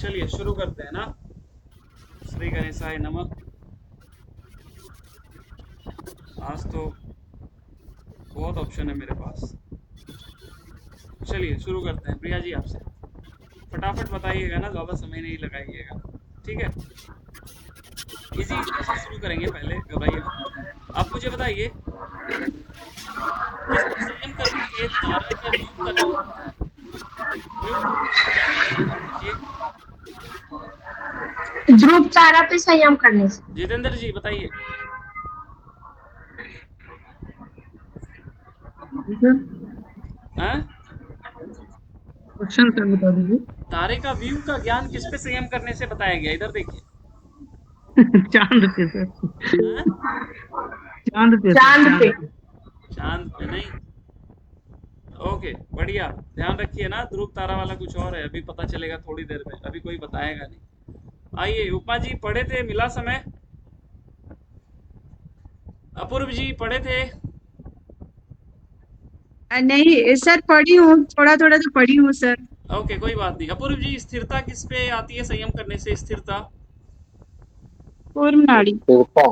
चलिए शुरू करते हैं ना। श्री गणेशाय नमः। आज तो बहुत ऑप्शन है मेरे पास। चलिए शुरू करते हैं। प्रिया जी आपसे फटाफट बताइएगा ना, ज़्यादा समय नहीं लगाइएगा, ठीक है। इजी इजी से शुरू करेंगे, पहले घबराइए मत। आप मुझे बताइए, किस पे संयम करने से तारा का व्यू का नाम होता है? व्यू कीजिए। ध्रुव तारा पे संयम करने से। जितेंद्र जी बताइए। हैं? क्वेश्चन सर बता दीजिए। तारे का व्यू का ज्ञान किस पे संयम करने से बताया गया? इधर देखिए। चांद पे सर। हैं? चांद पे सर, चांद चांद पे। पे। चांद पे नहीं। ओके बढ़िया। ध्यान रखिए ना, ध्रुव तारा वाला कुछ और है, अभी पता चलेगा थोड़ी देर में, अभी कोई बताएगा नहीं। आइए उपमा जी पढ़े थे मिला समय। अपूर्व जी पढ़े थे। नहीं सर, पढ़ी हूँ, थोड़ा थोड़ा तो पढ़ी हूँ सर। ओके कोई बात नहीं। अपूर्व जी स्थिरता किस पे आती है संयम करने से? स्थिरता कूर्म नाड़ी। स्थिरता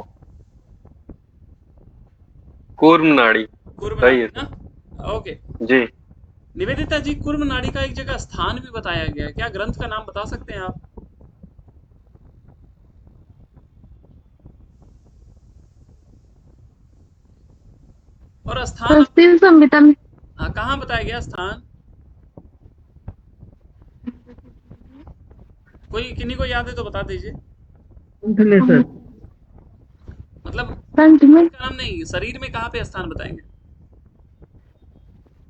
कूर्म नाड़ी। कुर्म सही है नाड़ी सर। ना। ओके। जी। निवेदिता जी, कुर्म नाड़ी का एक जगह स्थान भी बताया गया है, क्या ग्रंथ का नाम बता सकते हैं आप? और स्थान शिव संहिता में। हाँ, कहाँ बताया गया स्थान? कोई किन्हीं को याद है तो बता दीजिए। कंठ में सर। मतलब कंठ में। का नाम नहीं, शरीर में कहाँ पे स्थान बताएंगे?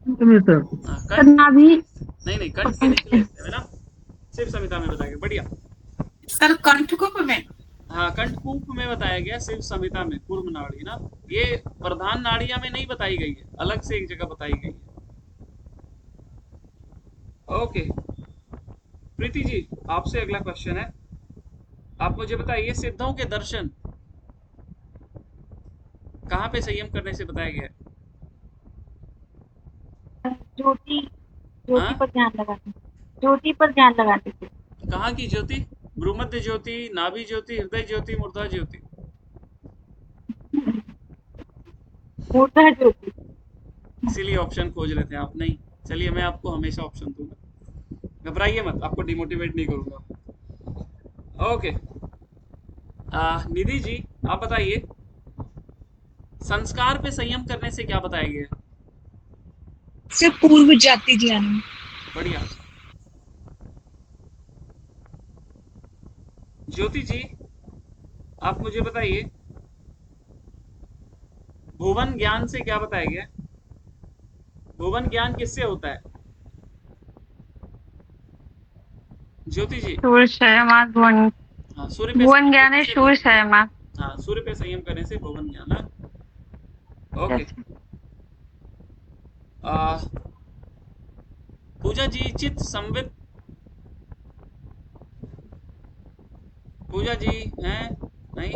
कंठ में सर। हाँ, कंठ। नाभि। नहीं नहीं, कंठ के निचले हिस्से में ना। शिव संहिता में बताया गया, बढ़िया। सर कंठकुप में। हाँ, कंठकूप में बताया गया, शिव संहिता में कूर्म नाड़ी ना। ये प्रधान नाड़िया में नहीं बताई गई है, अलग से एक जगह बताई गई है। ओके प्रीति जी, आपसे अगला क्वेश्चन है। आप मुझे बताइए, सिद्धों के दर्शन कहाँ पे संयम करने से बताया गया है? ज्योति। ज्योति हाँ, पर ध्यान लगाते। ज्योति पर ध्यान लगाते थे। कहाँ की ज्योति? भ्रूमध्य ज्योति, नाभि ज्योति, हृदय ज्योति, मूर्धा ज्योति? मूर्धा ज्योति। इसीलिए ऑप्शन खोज रहे थे आप, नहीं। चलिए मैं आपको हमेशा ऑप्शन दूंगा, घबराइए मत, आपको डिमोटिवेट नहीं करूंगा। ओके निधि जी, आप बताइए, संस्कार पे संयम करने से क्या बताया गया है? सर पूर्व जाति ज्ञान। बढ़िया। ज्योति जी, आप मुझे बताइए, भुवन ज्ञान से क्या बताया गया? भुवन ज्ञान किससे होता है? ज्योति जी। सूर्य क्षयमा भुवन। हाँ, सूर्य पे भुवन संयम ज्ञान करने है से सूर्य भुवन क्षयमा। ज्ञान। हाँ, सूर्य पे संयम करने से भुवन ज्ञान है। ओके। जैसे। आ, पूजा जी, चित्त संवित। पूजा जी हैं? नहीं।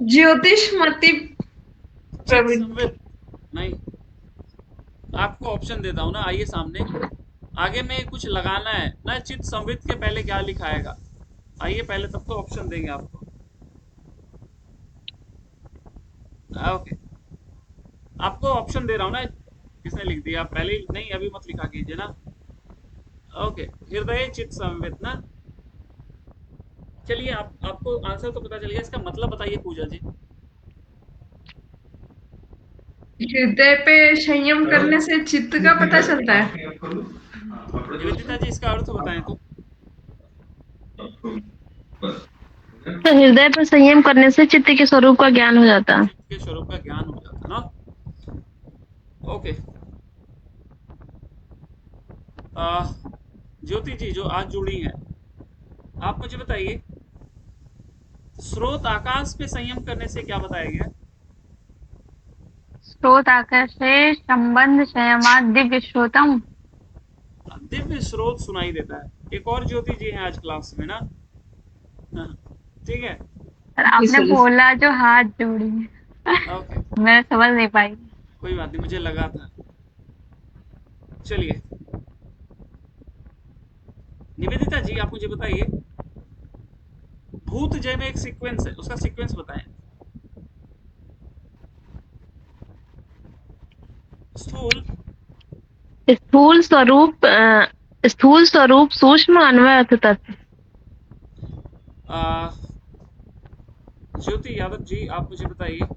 ज्योतिष मति चित्त प्रवृत्ति। संवित नहीं। आपको ऑप्शन देता हूँ ना, आइए सामने। आगे में कुछ लगाना है ना, चित्त संवित के पहले क्या लिखा आएगा? आइए पहले, तब तो ऑप्शन देंगे आपको। ओके, आपको ऑप्शन दे रहा हूँ ना। किसने लिख दिया? आप पहले ही नहीं, अभी मत लिखा कीजिए ना। ओके, हृदय चित्त संवित ना। चलिए आपको आंसर तो पता चल गया, इसका मतलब बताइए पूजा जी। हृदय पे संयम करने से चित्त का पता चलता है। निवेदिता जी, इसका अर्थ बताएं तो। तो हृदय पर संयम करने से चित्त के स्वरूप का ज्ञान हो जाता है। चित्त के स्वरूप का ज्ञान हो जाता ना। ओके ज्योति जी जो आज जुड़ी हैं, आप मुझे बताइए, स्रोत आकाश पे संयम करने से क्या बताया गया? स्रोत आकाश से संबंध क्षयमा दिव्य श्रोतम। दिव्य स्रोत सुनाई देता है। एक और ज्योति जी हैं आज क्लास में ना। हाँ, ठीक है। और आपने बोला जो हाथ जोड़ी ओके मैं समझ नहीं पाई। कोई बात नहीं, मुझे लगा था। चलिए निवेदिता जी, आप मुझे बताइए, भूत जय में एक सीक्वेंस है, उसका सीक्वेंस बताएं। स्थूल, स्थूल स्वरूप स्थूल स्वरूप, सूक्ष्म, अन्वय, अर्थ तत्व। आ, ज्योति यादव जी आप मुझे बताइए,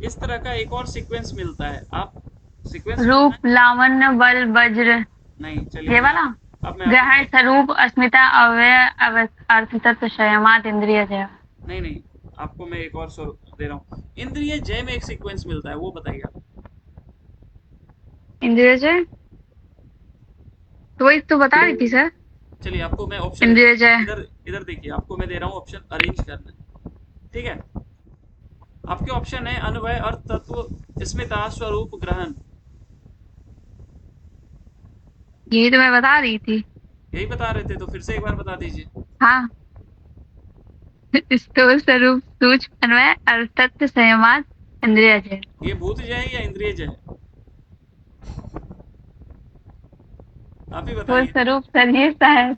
इस तरह का एक और सीक्वेंस मिलता है, आप सीक्वेंस बोलना रूप, लावण्य, बल, वज्र, है। नहीं चलिए ये मैं वाला। अब मैं ग्रहण, आपको स्वरूप, अस्मिता, अव्यय, अर्थ तत्व, संयमात, इंद्रिय जय। नहीं आपको मैं एक और स्वरूप दे रहा हूँ। इंद्रिय जय में एक सीक्वेंस मिलता है, वो बताइए आप। इंद्रिय जय तो वही तो बता रही थी सर। चलिए आपको मैं ऑप्शन इंद्रिय जय। इधर इधर देखिए, आपको मैं दे रहा हूँ ऑप्शन, अरेंज करना, ठीक है। आपके ऑप्शन है अन्वय, अर्थ तत्व, स्मिता, स्वरूप, ग्रहण। यही तो मैं बता रही थी। यही बता रहे थे तो फिर से एक बार बता दीजिए। हाँ। स्थूल स्वरूप, सूक्ष्म, अन्वय, अर्थ तत्व, संयमात, इंद्रिय जय। ये भूत जय है या इंद्रिय जय है, आप ही स्थूल बताइए। स्वरूप सर, ये शायद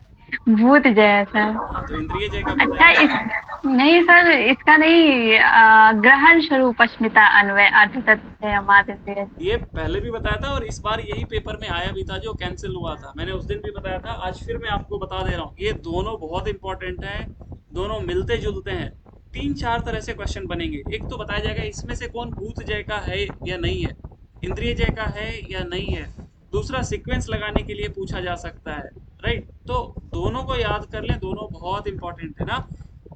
भूत जय है सर। हाँ तो इंद्रिय जय का अच्छा बताइए। नहीं सर, इसका नहीं, ग्रहण स्वरूप, अस्मिता, अन्वय, अर्थ तत्व, संयमात, इंद्रिय जय। ये पहले भी बताया था और इस बार यही पेपर में आया भी था जो कैंसिल हुआ था, मैंने उस दिन भी बताया था, आज फिर मैं आपको बता दे रहा हूँ, ये दोनों बहुत इंपॉर्टेंट हैं, दोनों मिलते जुलते हैं। 3-4 तरह से क्वेश्चन बनेंगे। एक तो बताया जाएगा इसमें से कौन भूत जय का है या नहीं है, इंद्रिय जय का है या नहीं है। दूसरा सीक्वेंस लगाने के लिए पूछा जा सकता है, राइट। तो दोनों को याद कर लें, दोनों बहुत इंपॉर्टेंट है ना।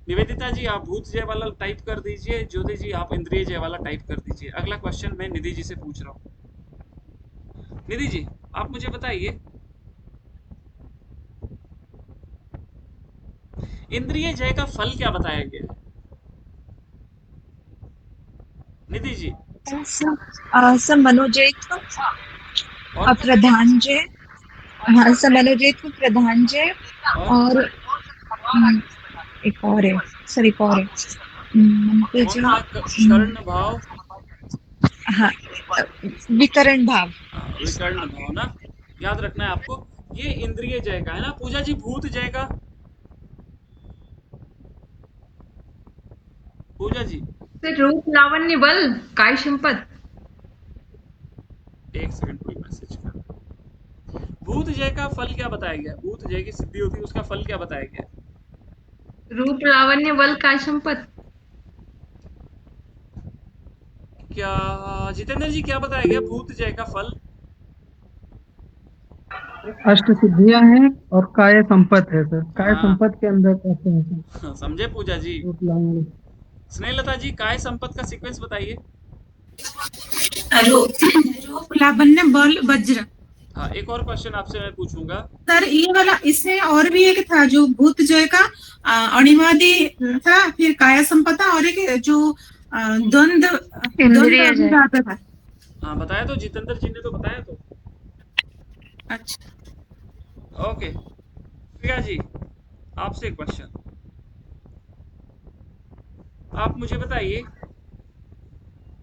निवेदिता जी आप भूत जय वाला टाइप कर दीजिए, ज्योति जी आप इंद्रिय जय वाला टाइप कर दीजिए। अगला क्वेश्चन मैं निधि जी से पूछ रहा हूँ। निधि जी आप मुझे बताइए, इंद्रिय जय का फल क्या बताया गया है। निधि जी। समनोजयत्व, और क्या था? प्रधान जय। हाँ, समनोजयत्व, प्रधान जय। और और एक और है सर, एक और है तो कौन जो था? कर्ण भाव। हाँ, विकरण भाव। विकर्ण भाव ना, याद रखना है आपको। ये इंद्रिय जय का है ना। पूजा जी भूत जय का, पूजा जी। सर रूप, लावण्य, बल, काय संपत। एक सेकंड कोई मैसेज कर, भूत जय का फल क्या बताया गया, भूत जय की सिद्धि होती है उसका फल क्या बताया गया। रूप, लावण्य, बल, काय संपत। क्या जितेंद्र जी क्या बताया गया भूत जय का फल। अष्ट सिद्धियां हैं और काय संपत है सर। काय हाँ संपत के अंदर कैसे है सर? समझे पूजा जी। रूप लाएंगे। स्नेहलता जी काय संपत का सीक्वेंस बताइए। रूप, लावण्य, बल, वज्र। हाँ एक और क्वेश्चन आपसे मैं पूछूंगा। सर ये वाला, इसमें और भी एक था जो भूत जय का, अणिमादि था, फिर काया संपदा, और एक जो द्वंद द्वंद इंद्रिय जय। अभिघात था। हाँ बताया तो, जितेंद्र जी ने तो बताया तो। अच्छा। ओके प्रिया जी आपसे क्वेश्चन, आप मुझे बताइए,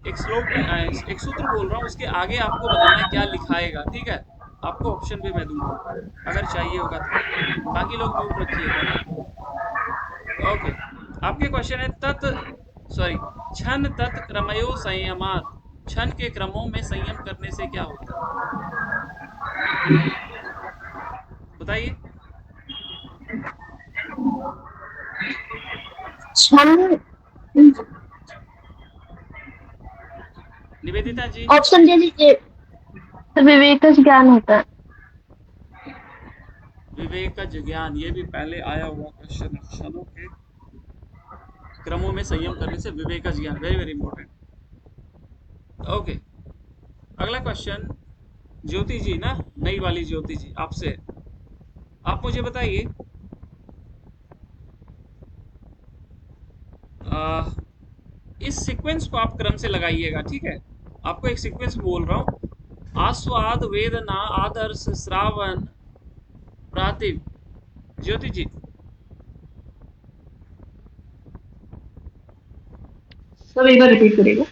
एक श्लोक में एक सूत्र बोल रहा हूँ, उसके आगे आपको बताना है क्या लिखाएगा, ठीक है। आपको ऑप्शन भी मैं दूंगा अगर चाहिए होगा तो, बाकी लोग म्यूट रखिएगा ना। ओके आपके क्वेश्चन है तत् सॉरी छन तत् क्रमयो संयमात, छन के क्रमों में संयम करने से क्या होता है, बताइए। निवेदिता जी। ऑप्शन दे दीजिए। तो विवेक का ज्ञान होता है। विवेक का ज्ञान, ये भी पहले आया हुआ क्वेश्चन है। क्षणों के क्रमों में संयम करने से विवेक का ज्ञान, वेरी वेरी इंपॉर्टेंट। ओके अगला क्वेश्चन ज्योति जी ना, नई वाली ज्योति जी आपसे, आप मुझे बताइए इस सीक्वेंस को आप क्रम से लगाइएगा, ठीक है। आपको एक सीक्वेंस बोल रहा हूँ, आस्वाद, वेदना, आदर्श, श्रावण, प्रातिभ। ज्योति जी। सब एक बार रिपीट करेगा।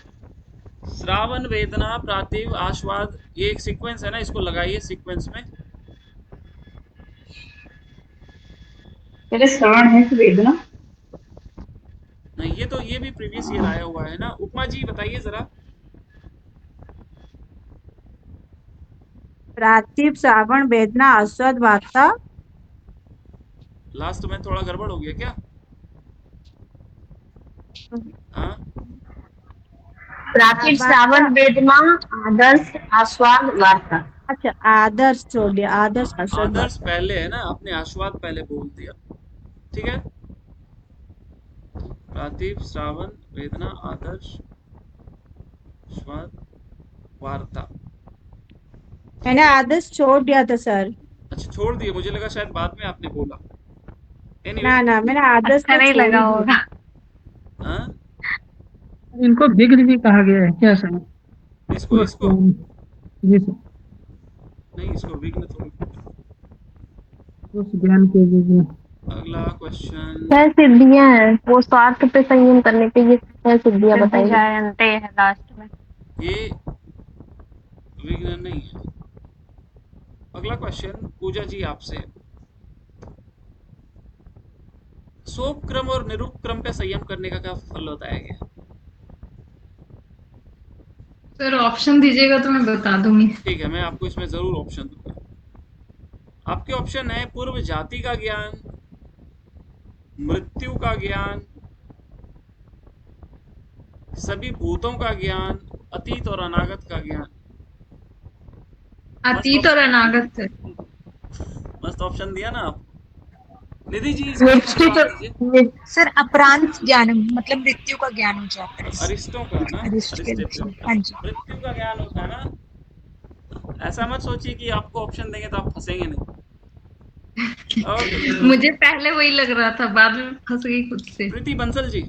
श्रावण, वेदना, प्रातिभ, आस्वाद, ये एक सीक्वेंस है ना, इसको लगाइए सीक्वेंस में। मेरे श्रवण है वेदना। नहीं, ये भी प्रीवियस ईयर आया हुआ है ना। उपमा जी बताइए जरा। प्रातिप श्रावण वेदना आस्वाद वार्ता। लास्ट में थोड़ा गड़बड़ हो गया क्या? हाँ, प्राचीन श्रावण वेदना आदर्श आस्वाद वार्ता। अच्छा, आदर्श छोड़ दिया, आदर्श आस्वाद आदर्श वार्ता। पहले है ना, आपने आस्वाद पहले बोल दिया। ठीक है, प्रातिप श्रावण वेदना आदर्श आस्वाद वार्ता। मैंने आदर्श छोड़ दिया था सर। अच्छा, छोड़ दिए, मुझे लगा शायद बाद में आपने बोला। एनीवे, ना ना, मैंने आदर्श अच्छा तो नहीं छोड़ लगा ही दिया। होगा। हाँ, इनको विघ्न भी कहा गया है क्या सर? इसको इसको जी सर, नहीं, इसको विघ्न थोड़ी। उस ज्ञान के विघ्न। अगला क्वेश्चन। 6 सिद्धियां हैं, वो स्वार्थ पे संयम करने के, ये 6 सिद्धियां बताइए। जयंते है लास्ट में। ये विघ्न नहीं है। अगला क्वेश्चन पूजा जी आपसे। सोप क्रम और निरूप क्रम पे संयम करने का क्या फल बताया गया? सर ऑप्शन दीजिएगा तो मैं बता दूंगी। ठीक है, मैं आपको इसमें जरूर ऑप्शन दूंगा। आपके ऑप्शन है पूर्व जाति का ज्ञान, मृत्यु का ज्ञान, सभी भूतों का ज्ञान, अतीत और अनागत का ज्ञान। अतीत और अनागत है। मस्त ऑप्शन दिया ना आप। निधि जी इसका मृत्यु जवाब दीजिए। सर अपरांत ज्ञान मतलब मृत्यु का ज्ञान हो जाता है। अरिस्टो का ना, अरिष्ट के रूप में, हाँ जी। मृत्यु का ज्ञान होता है ना। ऐसा मत सोचिए कि आपको ऑप्शन देंगे तो आप फंसेंगे नहीं। ओके, मुझे पहले वही लग रहा था, बाद में फंस गई खुद से। प्रीति बंसल जी,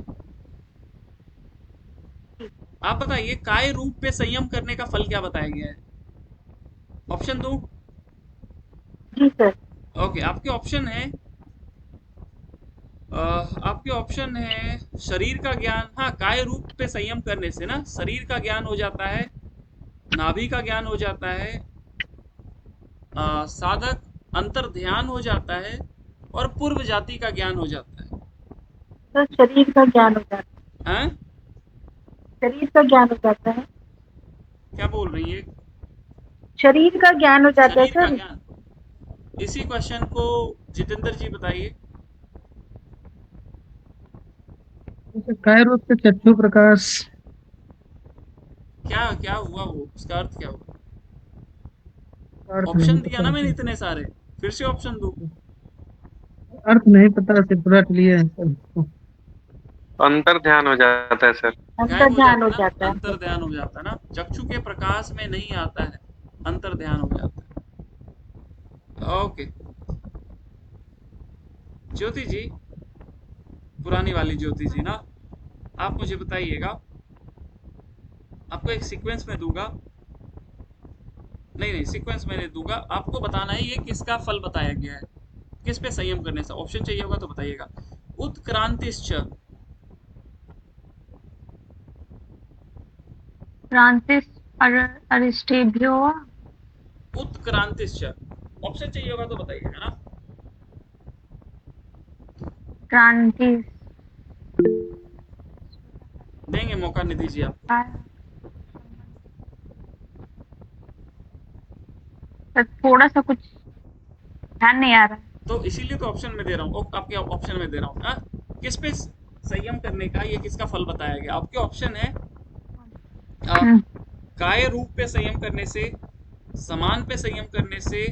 आप बताइए काय रूप पे संयम करने का फल क्या बताया गया है? ऑप्शन दो। जी सर। ओके, आपके ऑप्शन है शरीर का ज्ञान। हाँ, काय रूप पे संयम करने से ना शरीर का ज्ञान हो जाता है, नाभि का ज्ञान हो जाता है, साधक अंतर ध्यान हो जाता है और पूर्व जाति का ज्ञान हो जाता है। तो शरीर का ज्ञान हो जाता हैं? है, शरीर का ज्ञान हो जाता है, क्या बोल रही है? शरीर का ज्ञान हो जाता है शरीर का सर। ज्ञान। इसी क्वेश्चन को जितेंद्र जी बताइए। जैसे काय रूप से चक्षु प्रकाश। क्या क्या हुआ, वो उसका अर्थ क्या हुआ? अर्थ नहीं ऑप्शन दिया पता ना मैंने सर। इतने सारे, फिर से ऑप्शन दो। अर्थ नहीं पता सिर्फ रट लिए हैं सर। अंतर ध्यान हो जाता है सर। गायब अंतर हो ध्यान जाता हो है ना, जाता है। अंतर ध्यान हो जाता है ना, चक्षु के प्रकाश में नहीं आता है, अंतर ध्यान हो जाता है। ओके, ज्योति जी, पुरानी वाली ज्योति जी ना, आप मुझे बताइएगा। आपको एक सीक्वेंस में दूंगा, नहीं सीक्वेंस में नहीं दूंगा, आपको बताना है ये किसका फल बताया गया है, किस पे संयम करने से। ऑप्शन चाहिए होगा तो बताइएगा। उत्क्रांतिश्च, फ्रांसिस अरिस्टेभ्यो। उत्क्रांतिश्च, ऑप्शन चाहिए होगा तो बताइएगा ना। क्रांति। देंगे मौका निधि जी आपको। थोड़ा सा कुछ ध्यान नहीं आ रहा है। तो इसीलिए तो ऑप्शन में दे रहा हूँ, आपके ऑप्शन में दे रहा हूँ। हाँ? किस पे संयम करने का, ये किसका फल बताया गया? आपके ऑप्शन है हम्म, काय रूप पे संयम करने से, समान पे संयम करने से,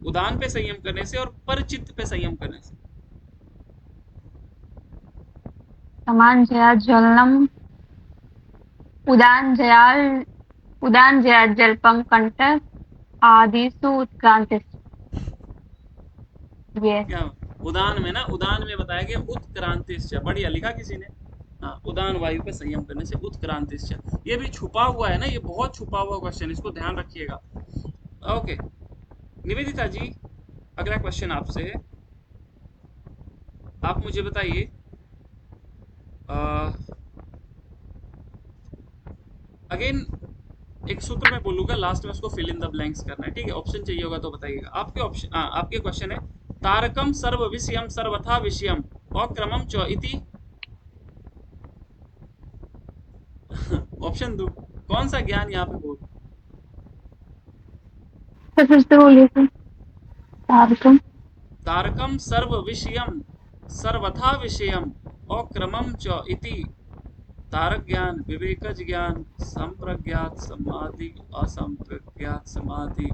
उदान पे संयम करने से और परचित्त पे संयम करने से। समान जया ज्वलनम, उदान जया जल्पम कंठ आदिसु उत्क्रांति। ये क्या उदान में ना, उदान में बताया गया उत्क्रांतिश्च, बढ़िया लिखा किसी ने। हाँ, उदान वायु पे संयम करने से उत्क्रांतिश्च। ये भी छुपा हुआ है ना, ये बहुत छुपा हुआ क्वेश्चन, इसको ध्यान रखिएगा। ओके, निवेदिता जी, अगला क्वेश्चन आपसे है। आप मुझे बताइए, अगेन एक सूत्र मैं बोलूंगा, लास्ट में उसको फिल इन द ब्लैंक्स करना है, ठीक है? ऑप्शन चाहिए होगा तो बताइएगा। आपके ऑप्शन, आपके क्वेश्चन है तारकम सर्व विषयम सर्वथा विषयम अक्रमम च इति। ऑप्शन दो, कौन सा ज्ञान यहाँ पे बोल? फिर से बोलिए सर। तारकम तारकम सर्व विषयम सर्वथा विषयम अक्रमम च इति। तारक ज्ञान, विवेकज ज्ञान, संप्रज्ञात समाधि, असंप्रज्ञात समाधि।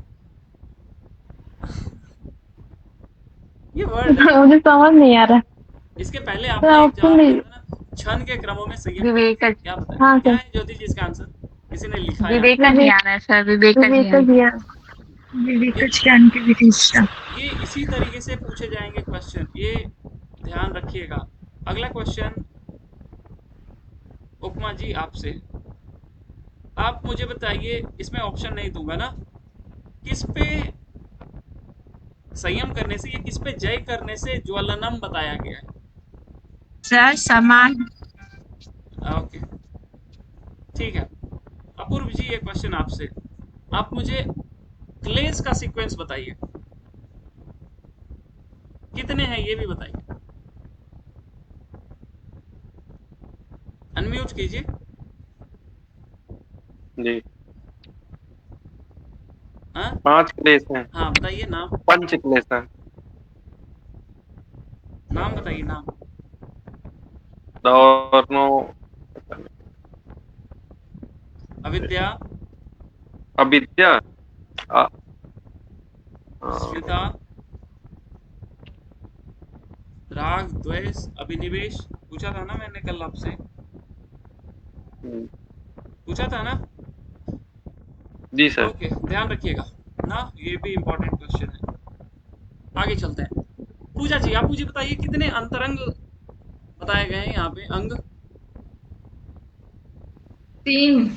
ये वर्ड है, मुझे समझ नहीं आ रहा। इसके पहले सर आपने एक ऑप्शन जवाब नहीं। दिया था ना, क्षण के क्रमों में संयम। विवेक। क्या बताया? हाँ क्या सर। है ज्योति जी इसका आंसर? किसी ने लिखा है? विवेक का ज्ञान है सर। विवेक का ज्ञान। विवेक ज्ञान की विधिष्ठा। ये इसी तरीके से पूछे जाएंगे क्वेश्चन, ये ध्यान रखिएगा। अगला क्वेश्चन उपमा जी आपसे, आप मुझे बताइए, इसमें ऑप्शन नहीं दूंगा ना, किस पे संयम करने से या किस पे जय करने से ज्वलनम बताया गया है? सर समान। ओके ठीक है। अपूर्व जी ये क्वेश्चन आपसे, आप मुझे क्लेश का सीक्वेंस बताइए, कितने हैं ये भी बताइए। अनम्यूट कीजिए। जी हाँ 5 क्लेश हैं। हाँ बताइए नाम, पंच क्लेश हैं। नाम बताइए नाम। दोनों अविद्या, अविद्या, अ- स्मिता, राग, द्वेष, अभिनिवेश। पूछा था ना मैंने कल आपसे, पूछा था ना? जी सर। ओके ध्यान रखिएगा ना, ये भी इम्पोर्टेंट क्वेश्चन है। आगे चलते हैं। पूजा जी आप मुझे बताइए, कितने अंतरंग बताए गए हैं यहाँ पे? अंग 3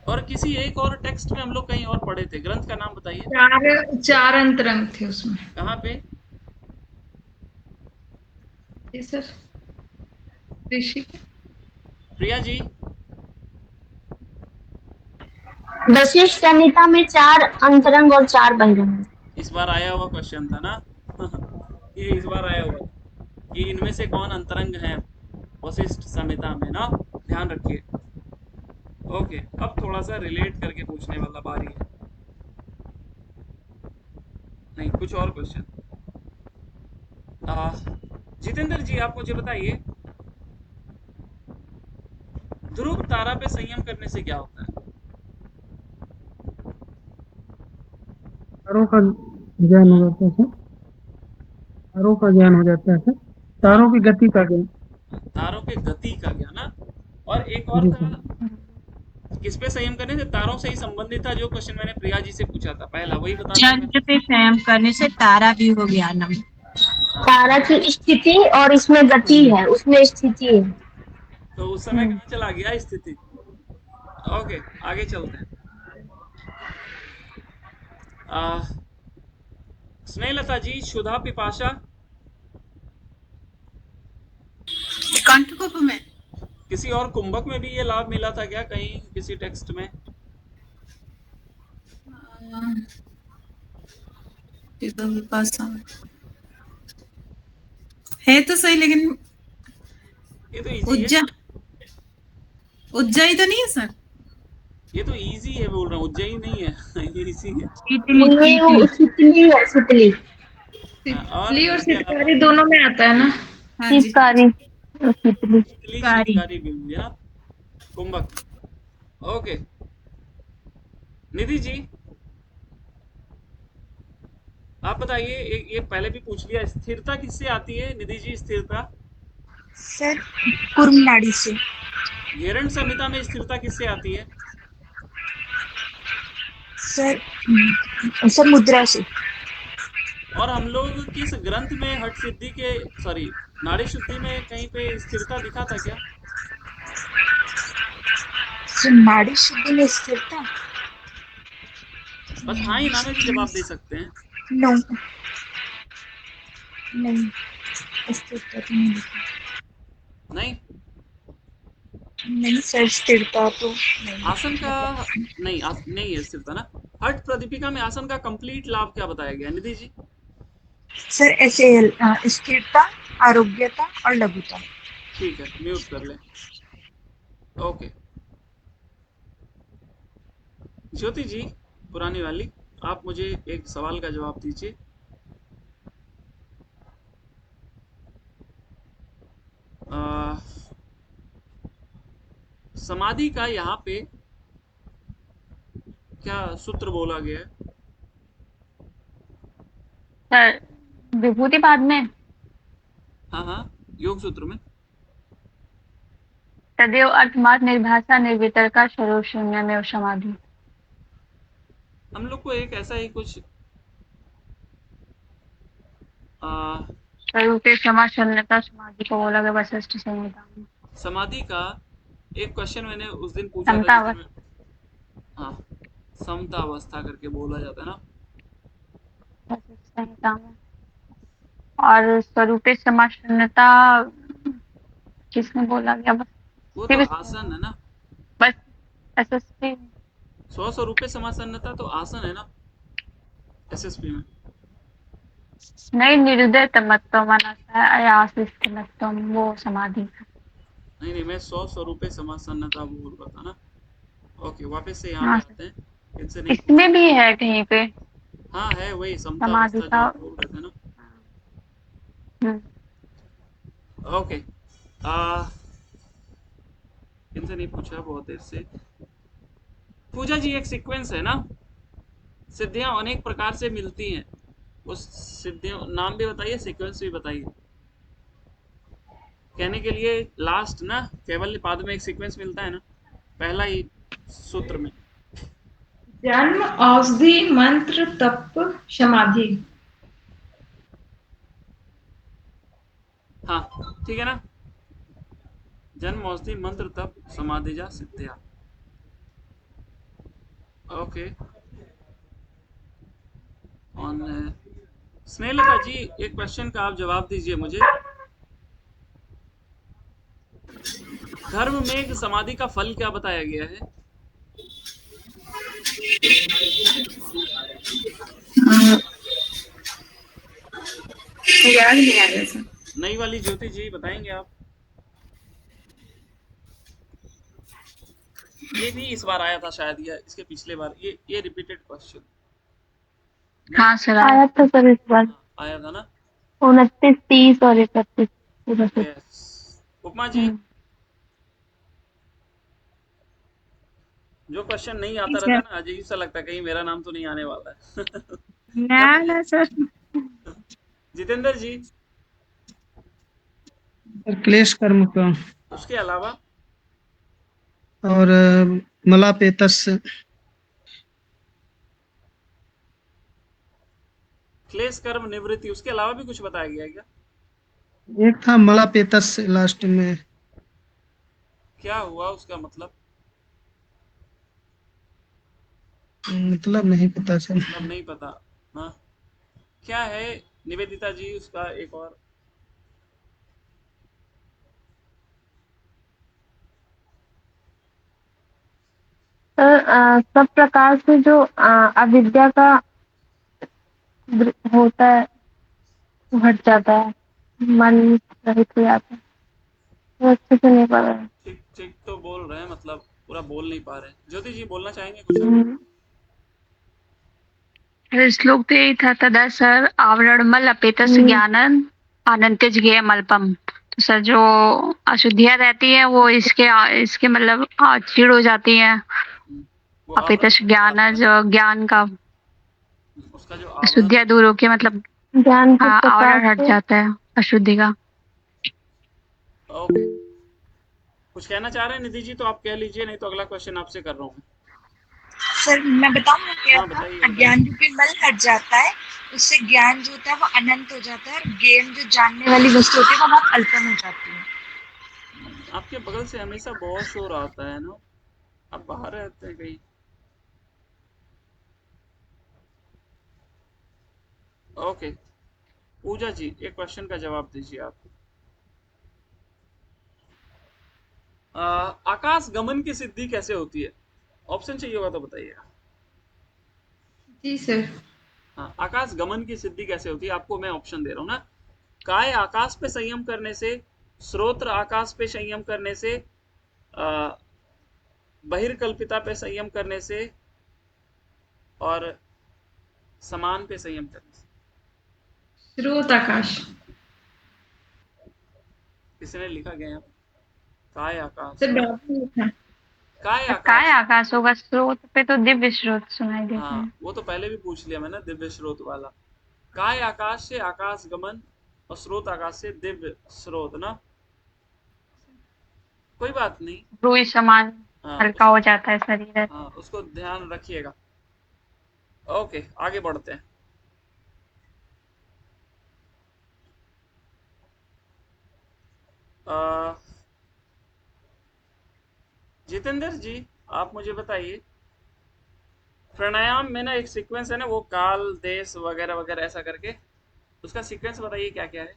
और किसी एक और टेक्स्ट में हम लोग कहीं और पढ़े थे, ग्रंथ का नाम बताइए। 4 अंतरंग थे उसमें। कहाँ पे? जी सर, ऋषि। प्रिया जी? वशिष्ठ संहिता में 4 अंतरंग और 4 बहिरंग। इस बार आया हुआ क्वेश्चन था ना। ये इस बार आया हुआ था कि इनमें से कौन अंतरंग है वशिष्ठ संहिता में ना, ध्यान रखिए। ओके अब थोड़ा सा रिलेट करके पूछने वाला बारी है, नहीं कुछ और क्वेश्चन। जितेंद्र जी आप मुझे बताइए, ध्रुव तारा पे संयम करने से क्या होता है? तारों का ज्ञान हो जाता है सर। तारों का ज्ञान हो जाता है सर। तारों की गति का ज्ञान। तारों के गति का ज्ञान ना, और एक और जी था, सर। किस पे संयम करने से? तारों से ही संबंधित था जो क्वेश्चन मैंने प्रिया जी से पूछा था पहला, वही बता दें। चंद्र पे संयम करने से तारा भी हो गया नम। तारा की स्थिति और इसमें गति है, उसमें स्थिति है। तो उस समय कहाँ चला गया स्थिति? ओके आगे चलते हैं। स्नेहलता जी, क्षुधा पिपाशा कंठकोप में। किसी और कुंभक में भी ये लाभ मिला था क्या कहीं किसी टेक्स्ट में? है तो सही, लेकिन ये तो इजी है, उज्जयी तो नहीं है सर? ये तो इजी है बोल रहा हूँ, उज्जयी नहीं है। ये इजी है। शीतली है, शीतली। ली और सितकारी दोनों में आता है ना। हाँ जी। शीतकारी और शीतली। शीतकारी भी होंगे ना, कुंभक। ओके निधि जी आप बताइए, ये पहले भी पूछ लिया, स्थिरता किससे आती है निधि जी? स्थिरता सर कुर्म नाड़ी से। घेरण संहिता में स्थिरता किससे आती है? सर मुद्रा से। और हम लोग किस ग्रंथ में हठ सिद्धि के, सॉरी नाड़ी शुद्धि में कहीं पे स्थिरता दिखा था क्या? सर नाड़ी शुद्धि में स्थिरता। बस हाँ ही ना में भी जवाब दे सकते हैं। नो नहीं, स्थिरता तो नहीं दिखा। नहीं नहीं सर, स्थिरता तो नहीं। आसन का नहीं, नहीं है स्थिरता ना। हठ प्रदीपिका में आसन का कंप्लीट लाभ क्या बताया गया निधि जी? सर SAL स्थिरता, आरोग्यता और लघुता। ठीक है, म्यूट कर ले। ओके, ज्योति जी पुरानी वाली, आप मुझे एक सवाल का जवाब दीजिए। आ, समाधि का यहाँ पे क्या सूत्र बोला गया है? सर विभूति बाद में हाँ, योग सूत्र में। तदेव अर्थमात निर्भाषा निर्वितरका स्वरूप शून्य में समाधि। हम लोग को एक ऐसा ही कुछ स्वरूपे क्षमा शून्यता समाधि को बोला गया वशिष्ठ संहिता में। समाधि का एक क्वेश्चन मैंने उस दिन पूछा था, समता जिसमें हाँ समता अवस्था करके बोला जाता है ना। वशिष्ठ संहिता में। और स्वरूपे क्षमा शून्यता किसने बोला गया? बस वो तो आसन है ना। बस SSP स्वरूपे समासन्नता तो आसन है ना एसएसपी में। नहीं, निर्दय तमत्व मनसा आयासित तमत्व वो समाधि। नहीं, मैं स्वरूपे समासन्नता बोल रहा था ना। ओके, वापस से यहाँ हाँ पे सर, आते हैं। इनसे नहीं इसमें भी है कहीं पे हाँ है, वही समता समाधि अवस्था जो का। आप बोल रहे थे ना। ओके, इनसे नहीं पूछा बहुत देर से। पूजा जी, एक सीक्वेंस है ना, सिद्धियां अनेक प्रकार से मिलती हैं, उस सिद्धियों नाम भी बताइए, सीक्वेंस भी बताइए। कहने के लिए लास्ट ना केवल पाद में एक सीक्वेंस मिलता है ना, पहला ही सूत्र में। जन्म, औषधि, मंत्र, तप, समाधि। हाँ ठीक है ना, जन्म, औषधि, मंत्र, तप, समाधिजा, सिद्धिया। ओके, और स्नेहलता जी, एक क्वेश्चन का आप जवाब दीजिए मुझे। धर्म में समाधि का फल क्या बताया गया है? याद नहीं आ रहा सर। नई वाली ज्योति जी बताएंगे आप? ये भी इस बार आया था शायद, या इसके पिछले बार, ये रिपीटेड क्वेश्चन। हाँ सर, आया था सर इस बार। आया था ना। 29, 30 और 31 पूरा सर। यस, उपमा जी, जो क्वेश्चन नहीं आता रहता ना, अजीब सा लगता है, कहीं मेरा नाम तो नहीं आने वाला है। ना सर। जितेंद्र जी, क्लेश कर्म का उसके अलावा और मलापेतस। क्लेश कर्म निवृत्ति, उसके अलावा भी कुछ बताया गया है क्या? एक था मलापेतस लास्ट में। क्या हुआ उसका मतलब? मतलब नहीं पता सर। मतलब नहीं पता। हाँ, क्या है निवेदिता जी उसका एक और? सब प्रकार से जो अविद्या का होता है वो हट जाता है, मन रहित हो जाता है। वो अच्छे से नहीं पता है। ठीक ठीक तो बोल रहे हैं, मतलब पूरा बोल नहीं पा रहे। ज्योति जी बोलना चाहेंगे कुछ और? श्लोक तो यही था, तदा सर आवरणमल अपेतस ज्ञानन अनंत्यज ज्ञेयम अल्पम। तो सर जो अशुद्धियां रहती है वो इसके मतलब क्षीण हो जाती है। वो अपेतस ज्ञान जो ज्ञान का उसका जो अशुद्धियां दूर होके मतलब ज्ञान के आवरण हट प्रकाश से जाता है अशुद्धि का। ओके, कुछ कहना चाह रहे हैं निधि जी तो आप कह लीजिए, नहीं तो अगला क्वेश्चन आपसे कर रहा हूँ। सर मैं बताऊँ क्या हाँ था? बताइए अज्ञान रूपी मल हट जाता है, उससे ज्ञान जो होता है वो अनंत हो जाता है, और ज्ञान जो जानने वाली वस्तु होती है वो बहुत अल्पम हो जाती है। आपके बगल से हमेशा बहुत शोर आता है ना, आप बाहर रहते हैं कहीं? ओके, पूजा जी एक क्वेश्चन का जवाब दीजिए आप। आकाश गमन की सिद्धि कैसे होती है? ऑप्शन चाहिए होगा तो बताइएगा। जी सर। हाँ, आकाश गमन की सिद्धि कैसे होती है, आपको मैं ऑप्शन दे रहा हूँ ना। काय आकाश पे संयम करने से, श्रोत्र आकाश पे संयम करने से, बहिर्कल्पिता पे संयम करने से, और समान पे संयम करने से। स्रोत आकाश। किसने लिखा गया यहाँ? काय आकाश, सर डॉक्टर लिखा। काय काय आकाश। आकाश होगा, स्रोत पे तो दिव्य स्रोत सुनाई देते हाँ, हैं। वो तो पहले भी पूछ लिया मैंने, दिव्य स्रोत वाला। काय आकाश से आकाश गमन, और स्रोत आकाश से दिव्य स्रोत ना। कोई बात नहीं। रूई समान हाँ, हल्का हो जाता है शरीर। हाँ, उसको ध्यान रखिएगा। ओके, आगे बढ़ते हैं। जितेंद्र जी, आप मुझे बताइए, प्राणायाम में ना एक सीक्वेंस है ना, वो काल, देश वगैरह वगैरह ऐसा करके, उसका सीक्वेंस बताइए क्या क्या है।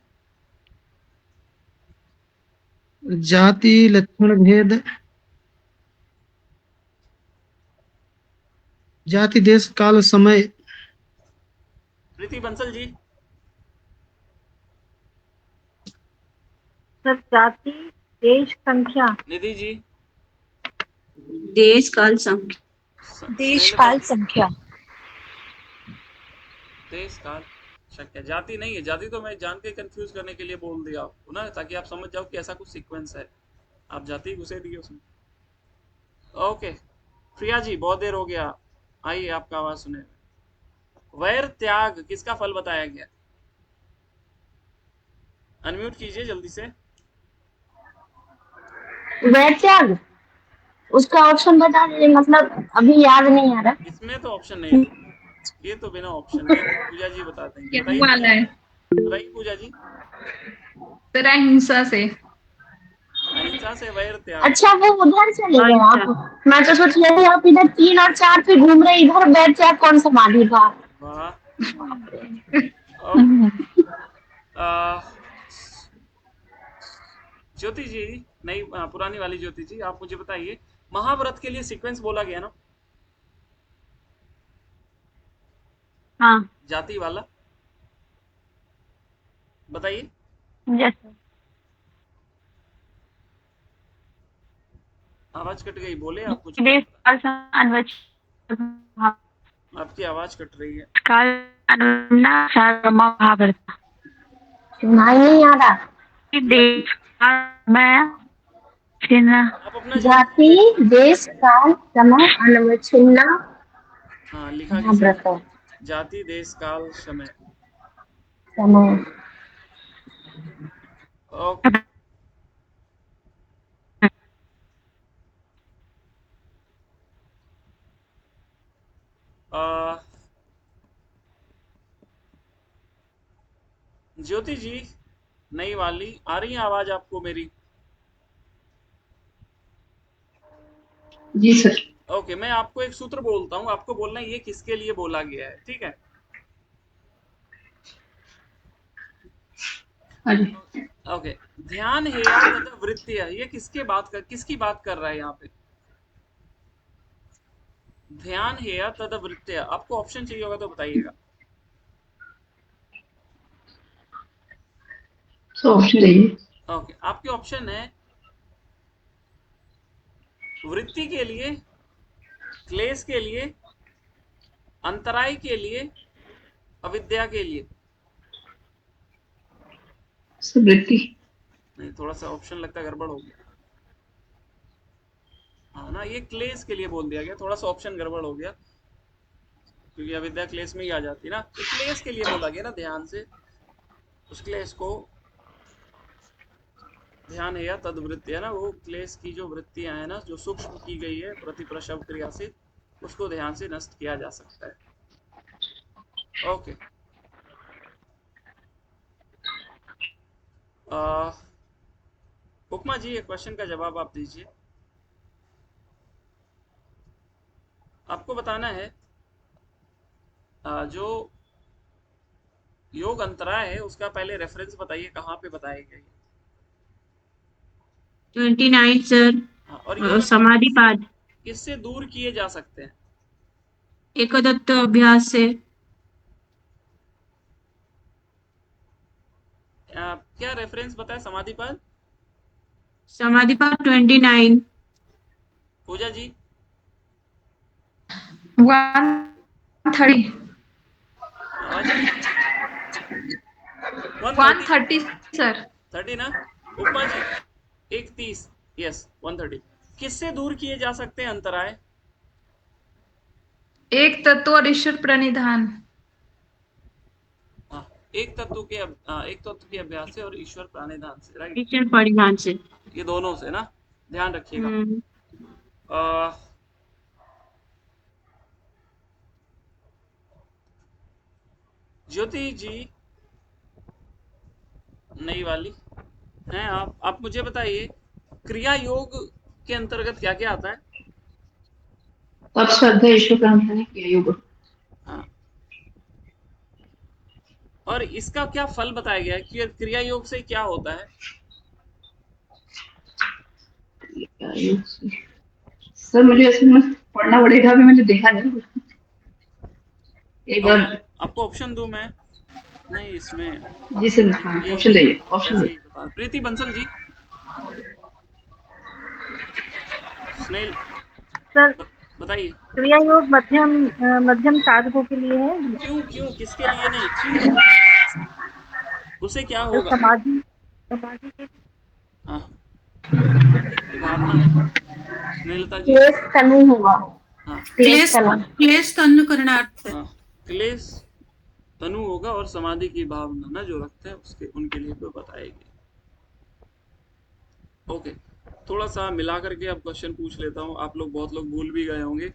जाति, लक्षण भेद, जाति, देश, काल, समय। प्रीति बंसल जी। सर जाति, देश, संख्या। निधि जी। देश, काल, संख्या। देश काल संख्या। देश काल संख्या। जाति नहीं है, जाति तो मैं जान के कंफ्यूज करने के लिए बोल दिया आपको ना, ताकि आप समझ जाओ कि ऐसा कुछ सीक्वेंस है। आप जाति घुसे दिए उसमें। ओके, प्रिया जी, बहुत देर हो गया, आइए आपका आवाज सुने। वैर त्याग किसका फल बताया गया? अनम्यूट कीजिए जल्दी से। वैर त्याग, उसका ऑप्शन बता दीजिए, मतलब अभी याद नहीं आ रहा। इसमें तो ऑप्शन नहीं है, ये तो बिना ऑप्शन के पूजा जी बता देंगे। क्या बताइए वाला है? बताइए पूजा जी। सर अहिंसा से। अहिंसा से वैर त्याग। अच्छा, वो उधर चले गए आप। मैं तो सोच रही थी आप इधर 3 और 4 पे घूम रहे, इधर वैर त्याग कौन समाधि था। वाह। ओके, ज्योति जी, नई पुरानी वाली ज्योति जी, आप मुझे बताइए, महाव्रत के लिए सीक्वेंस बोला गया ना, हाँ, जाति वाला, बताइए। जैसे आवाज कट गई, बोले आप कुछ। देश काल अन्वच आपकी आवाज कट रही है। काल महाभारत। सुनाई नहीं आ रहा। देश काल में छिन्न आप अपना जो जाति, देश, काल, समय, अनवच्छिन्न हाँ लिखा किसने? महाव्रत। जाति, देश, काल, समय। समय। ओके, ज्योति जी, नई वाली, आ रही है आवाज आपको मेरी? जी सर। ओके, मैं आपको एक सूत्र बोलता हूँ, आपको बोलना है ये किसके लिए बोला गया है, ठीक है? ओके, ध्यान हेया तथा वृत्तिया, ये किसकी बात कर रहा है यहाँ पे? ध्यान हेया तथा वृत्तिया। आपको ऑप्शन चाहिए होगा तो बताइएगा। ऑप्शन चाहिए। ओके, आपके ऑप्शन है वृत्ति के लिए, क्लेश के लिए, अंतराय के लिए, अविद्या के लिए। वृत्ति। नहीं, थोड़ा सा ऑप्शन लगता है गड़बड़ हो गया। हाँ ना, ये क्लेश के लिए बोल दिया गया, थोड़ा सा ऑप्शन गड़बड़ हो गया, क्योंकि अविद्या क्लेश में ही आ जाती है ना। तो क्लेश के लिए बोला गया ना, ध्यान से उस क्लेश को, ध्यान है या तदवृत्ति है ना, वो क्लेश की जो वृत्तियां है ना, जो सूक्ष्म की गई है प्रतिप्रसव क्रिया से, उसको ध्यान से नष्ट किया जा सकता है। ओके, उपमा जी, एक क्वेश्चन का जवाब आप दीजिए। आपको बताना है जो योग अंतराय है उसका पहले रेफरेंस बताइए, कहाँ पे बताया गया? 29 सर। और योग समाधि पाद। किससे दूर किए जा सकते हैं? एकदत्त अभ्यास से। क्या रेफरेंस बताया समाधि पद? समाधि पाठ 29। पूजा जी 130 आवाज नहीं 130 130 सर। 30 ना उपमा जी 130 यस 130 किससे दूर किए जा सकते हैं अंतराय? एक तत्व और ईश्वर प्रणिधान। हाँ, एक तत्व के अभ्यास से और ईश्वर प्राणिधान से, राइट? ईश्वर परिधान से। ये दोनों से ना, ध्यान रखिएगा। हम्म। अ, ज्योति जी नई वाली हैं आप मुझे बताइए क्रिया योग के अंतर्गत क्या क्या आता है? तब श्रद्धा ईश्वर प्रार्थना किया योग। हाँ, और इसका क्या फल बताया गया है कि क्रिया योग से क्या होता है? सर मुझे ऐसे में पढ़ना पड़ेगा, अभी मैंने देखा नहीं एक बार। आपको ऑप्शन दूं मैं? नहीं इसमें जी सर, हाँ यही ऑप्शन यही दीजिए, ऑप्शन ऐसे दीजिए। ही बता। प्रीति बंसल जी स्नेल सर बताइए क्रिया योग मध्यम साधकों के लिए है। क्यों क्यों किसके लिए नहीं क्यों उसे क्या जो होगा? समाधि के हाँ ये भावना स्नेलता जी क्लेश तनु होगा, हाँ क्लेश तनु। क्लेश तनु करणार्थ। हाँ क्लेश तनु होगा और समाधि की भावना ना जो रखते हैं उसके उनके लिए भी बताएगी। ओके थोड़ा सा मिला करके अब क्वेश्चन पूछ लेता हूँ, आप लोग बहुत लोग भूल भी गए होंगे।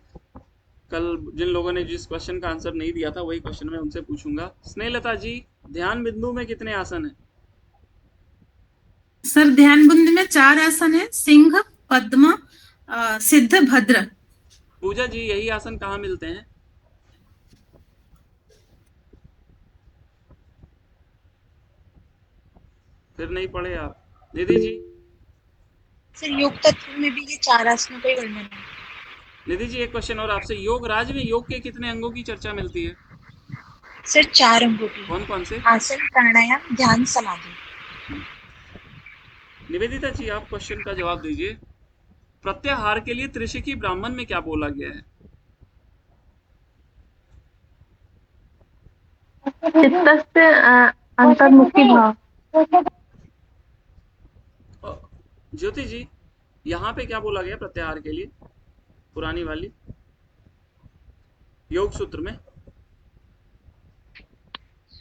कल जिन लोगों ने जिस क्वेश्चन का आंसर नहीं दिया था वही क्वेश्चन मैं उनसे पूछूंगा। स्नेहलता जी ध्यान बिंदु में कितने आसन हैं? सर ध्यान बिंदु में 4 आसन है, सिंह, पद्म, सिद्ध, भद्र। पूजा जी यही आसन कहाँ मिलते हैं? फिर नहीं पढ़े आप। निधि जी सर योग तत्व में भी ये 4 आसनों का ही वर्णन है। निधि जी एक क्वेश्चन और आपसे, योग राज में योग के कितने अंगों की चर्चा मिलती है? सर 4 अंगों की। कौन कौन से? आसन, प्राणायाम, ध्यान, समाधि। निवेदिता जी आप क्वेश्चन का जवाब दीजिए। प्रत्याहार के लिए त्रिशिकी ब्राह्मण में क्या बोला गया है? चित्तस्य अंतर्मुखी भाव। ज्योति जी यहाँ पे क्या बोला गया प्रत्याहार के लिए पुरानी वाली योग सूत्र में?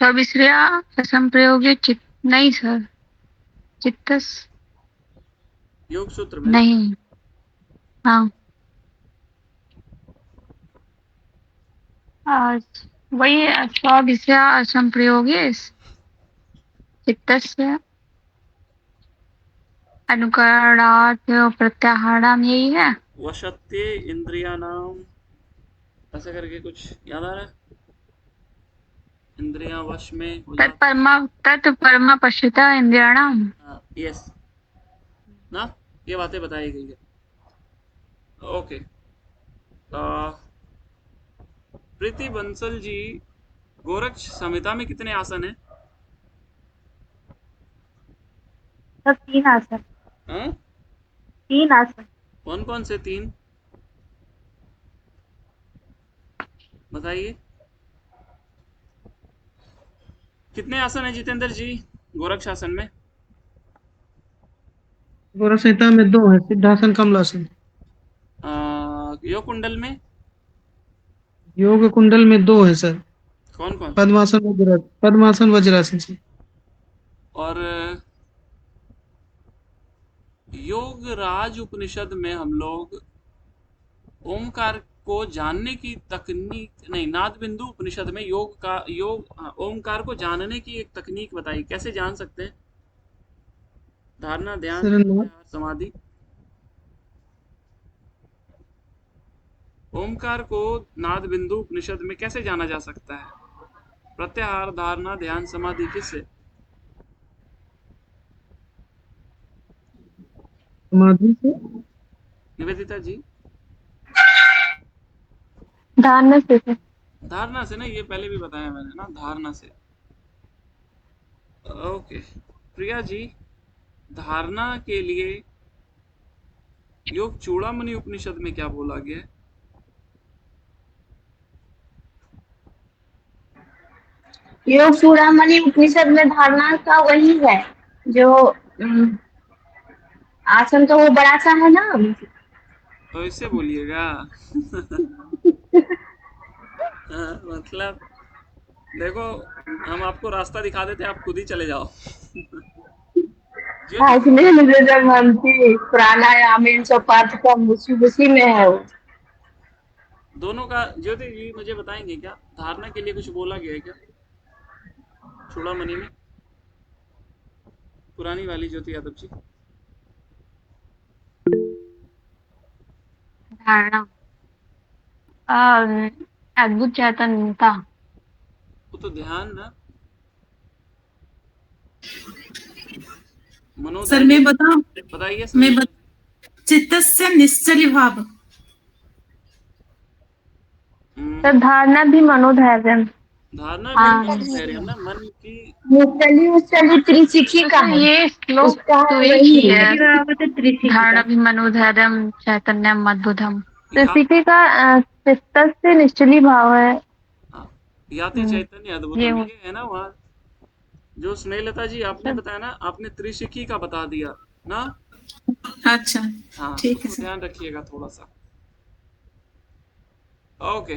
स्विश्रेया असंप्रयोगे चित्त नहीं सर, चित्तस योग सूत्र में नहीं। हाँ आज वही स्विश्रेया असंप्रयोगे चित्तस्य अनुकरणार्थ प्रत्याहारम यही है। वशत्ये इंद्रिया नाम ऐसे करके कुछ याद आ रहा है? इंद्रियां वश में हो तत्परमा पश्यता इंद्रियाणाम। यस ना ये बातें बताई गई है। ओके प्रीति बंसल जी गोरक्ष संहिता में कितने आसन हैं? सब 3 आसन। हाँ? 3 आसन। कौन कौन से 3 बताइए? कितने आसन है जितेंद्र जी गोरक्ष आसन में? गोरख संहिता में 2 है, सिद्धासन, कमलासन। योग कुंडल में योग कुंडल में 2 है सर, कौन कौन? पद्मासन वज्रासन से। और योग राज उपनिषद में हम लोग ओमकार को जानने की तकनीक नहीं, नाद बिंदु उपनिषद में ओमकार को जानने की एक तकनीक बताई, कैसे जान सकते हैं? धारणा, ध्यान, समाधि। ओमकार को नाद बिंदु उपनिषद में कैसे जाना जा सकता है? प्रत्याहार, धारणा, ध्यान, समाधि किससे? समाधि से। निवेदिता जी धारणा से। धारणा से ना, ये पहले भी बताया मैंने ना, धारणा से। ओके प्रिया जी, धारणा के लिए योग चूड़ामणि उपनिषद में क्या बोला गया है? योग चूड़ामणि उपनिषद में धारणा का वही है जो आसन तो वो बड़ा सा है ना। तो इससे बोलिएगा। मतलब देखो, हम आपको रास्ता दिखा देते, आप खुद ही चले जाओ। इसलिए मुझे जब मनती प्राणायाम इन सब पाठ का उसी में है वो। दोनों का ज्योति जी मुझे बताएंगे क्या, धारणा के लिए कुछ बोला गया है क्या चूड़ामणि में? पुरानी वाली ज्योति यादव जी। धारणा अद्भुत चैतन्यता। वो तो ध्यान ना, मनोधैर्य। सर मैं बताऊं, बताइए मैं चित्तस्य निश्चल भाव। तो धारणा भी मनोधैर्य। धारणा हाँ। मनोधैर्य ना, मन की निश्चली त्रिशिखी का है। ये श्लोक उसका तो है एक ही वही। है, धारणा भी मनोधैर्यम चैतन्यम अद्भुतम। त्रिशिखी का चित्तस्य निश्चली भाव है। याति चैतन्य अद्भुतम, ये ये है ना वहाँ जो स्नेहलता जी आपने बताया ना, आपने त्रिशिखी का बता दिया ना। अच्छा हाँ, ठीक है तो सर। ध्यान रखिएगा थोड़ा सा। ओके,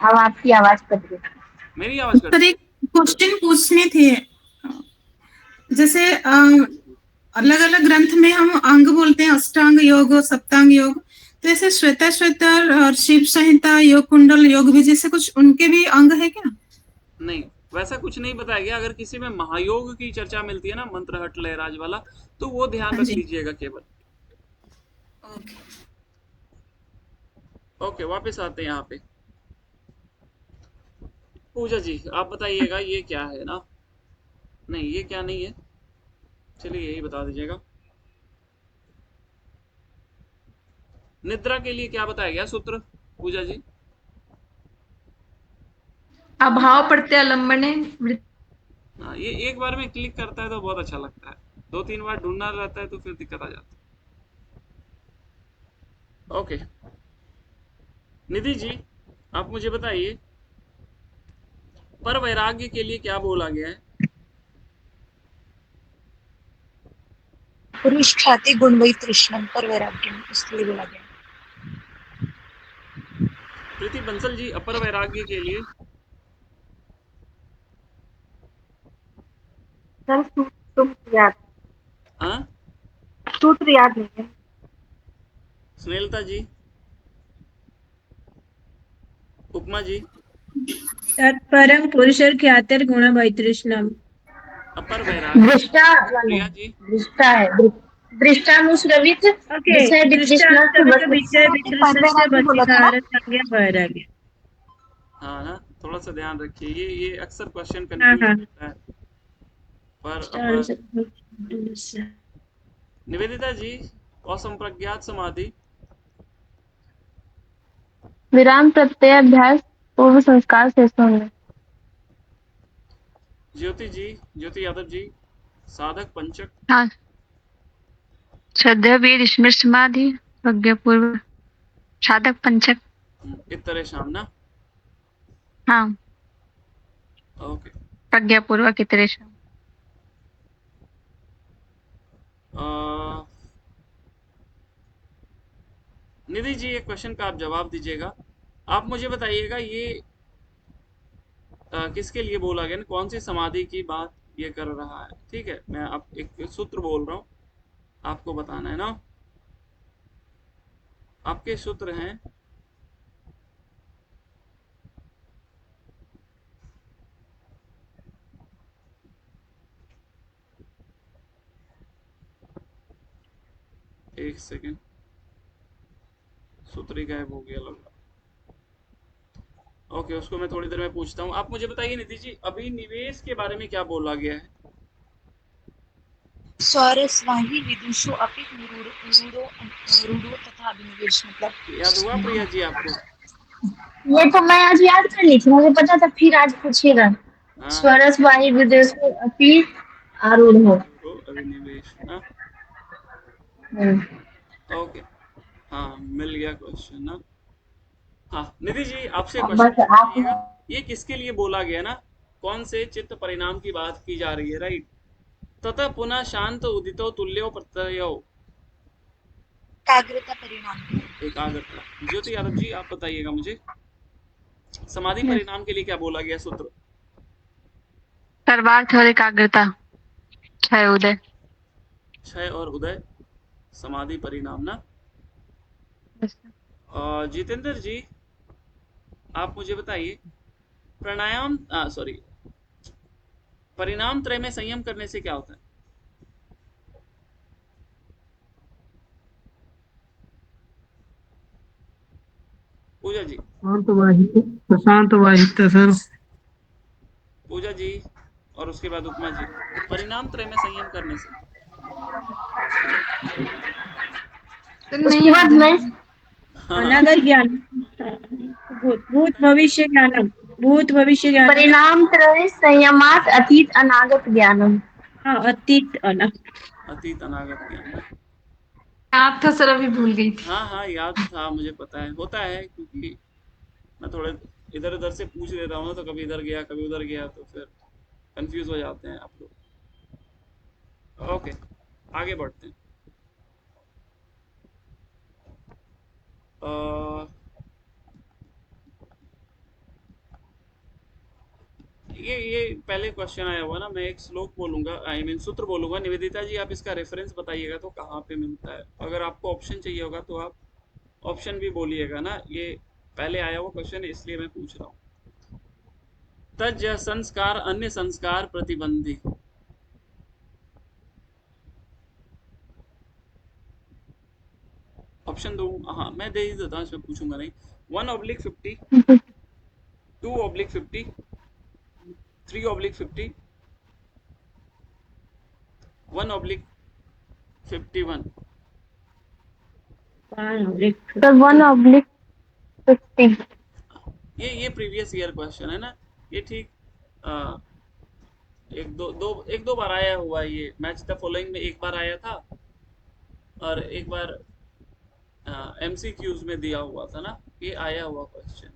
अब आपकी आवाज कट गई। मेरी आवाज सर कर। एक क्वेश्चन पूछने थे, जैसे अलग अलग ग्रंथ में हम अंग बोलते हैं, अष्टांग योग, सप्तांग योग, तो ऐसे श्वेता श्वेतर और शिव संहिता, योग कुंडल, योग भी, जैसे कुछ उनके भी अंग है क्या? नहीं, वैसा कुछ नहीं बताया गया। अगर किसी में महायोग की चर्चा मिलती है ना, मंत्र हट लयराज वाला, तो वो ध्यान हाँ रख जी। लीजिएगा केवल। ओके। ओके, वापस आते हैं यहाँ पे। पूजा जी आप बताइएगा ये क्या है ना। नहीं, ये क्या नहीं है, चलिए यही बता दीजिएगा। निद्रा के लिए क्या बताया गया सूत्र, पूजा जी? अभाव प्रत्यालंबने हाँ, ये एक बार में क्लिक करता है तो बहुत अच्छा लगता है, 2-3 बार ढूंढना रहता है तो फिर दिक्कत आ जाती है। ओके निधि जी, आप मुझे बताइए पर वैराग्य के लिए क्या बोला गया है? पुरुष ख्याति गुण वही तृष्णम पर वैराग्यम, इसके लिए बोला गया। प्रीति बंसल जी, अपर वैराग्य के लिए? सर सूत्र याद, हाँ, सूत्र याद नहीं है। स्नेहलता जी, उपमा जी? तत्परम पुरुषर ख्यातिर गुण वैतृष्णम। अपर वैराग्य दृष्टा प्रिया जी? दृष्टा है, दृष्टानुश्रवित ओके, विषय वितृष्णा से दृष्टांतरित बचने। विषय वितृष्ण से बचीहार संज्ञा वैराग्य। हाँ ना, थोड़ा सा ध्यान रखिए, ये अक्सर क्वेश्चन हाँ कंफ्यूज हाँ। होता है। पर अपर निवेदिता जी, असंप्रज्ञात समाधि? विराम प्रत्यय अभ्यास पूर्व संस्कार शेष होंगे। ज्योति जी, ज्योति यादव जी, साधक पंचक? हाँ, श्रद्धा वीर स्मृत समाधि प्रज्ञापूर्व साधक पंचक। इतरे शाम ना। हाँ, ओके। प्रज्ञापूर्वक इतरेशन। निधि जी, एक क्वेश्चन का आप जवाब दीजिएगा। आप मुझे बताइएगा ये किसके लिए बोला गया, कौन सी समाधि की बात ये कर रहा है? ठीक है, मैं आप एक सूत्र बोल रहा हूँ, आपको बताना है ना। आपके सूत्र हैं एक सेकेंड, सूत्र ही गायब हो गया लग रहा। ओके, उसको मैं थोड़ी देर में पूछता हूँ। आप मुझे बताइए निधि जी, अभिनिवेश के बारे में क्या बोला गया है? स्वरस्वाही विदुषो अपि रूढ़ो तथा अभिनिवेश, मतलब याद हुआ प्रिया जी आपको? ये तो मैं आज याद कर ली थी, मुझे पता था फिर आज पूछेगा। हाँ स्वरस वाही विदेश में अतीत आरूढ़ हो। तो अभिनिवेश ना। ओके, हाँ मिल गया क्वेश्चन ना। हाँ निधि जी आपसे अब क्वेश्चन बस आप बताइएगा, ये किसके लिए बोला गया ना, कौन से चित्त परिणाम की बात की जा रही है, राइट। ततः पुनः शांत उदितो तुल्यो प्रत्ययो। एकाग्रता परिणाम। एकाग्रता। ज्योति यादव जी आप बताइएगा मुझे, समाधि परिणाम के लिए क्या बोला गया सूत्र। सर्वार्थ और एकाग्रता, क्षय उदय। क्षय और उदय समाधि परिणाम ना। जितेंद्र जी आप मुझे बताइए, प्राणायाम सॉरी परिणाम त्रय में संयम करने से क्या होता है। पूजा जी। प्रशांत वाहित सर। पूजा जी और उसके बाद उपमा जी, परिणाम त्रय में संयम करने से। उसके बाद मैं हाँ, अनागत ज्ञान, भूत भविष्य ज्ञानम, भूत भविष्य ज्ञानम। परिणाम त्रय संयमात अतीत अनागत ज्ञानम। हाँ, अतीत अतीत अनागत ज्ञान ना। आप तो सर अभी भूल गई थी। हाँ हाँ याद था, मुझे पता है, होता है क्योंकि मैं थोड़े इधर उधर से पूछ लेता हूँ ना, तो कभी इधर गया कभी उधर गया, तो फिर कंफ्यूज हो जाते हैं आप लोग। ओके आगे बढ़ते हैं। ये पहले क्वेश्चन आया हुआ ना, मैं एक श्लोक बोलूंगा, आई मीन सूत्र बोलूंगा, निवेदिता जी आप इसका रेफरेंस बताइएगा तो कहाँ पे मिलता है। अगर आपको ऑप्शन चाहिए होगा तो आप ऑप्शन भी बोलिएगा ना, ये पहले आया हुआ क्वेश्चन है इसलिए मैं पूछ रहा हूँ। तज संस्कार अन्य संस्कार प्रतिबंधी। ऑप्शन दो, हाँ मैं दे ही देता हूँ, इसमें पूछूंगा नहीं। 1/50, 2/50, 3/50, 1/51। सर 1/50। ये प्रीवियस ईयर क्वेश्चन है ना, ये ठीक एक दो बार आया हुआ है। ये मैच द फॉलोइंग में एक बार आया था और एक बार एमसीक्यूज में दिया हुआ था ना, ये आया हुआ क्वेश्चन।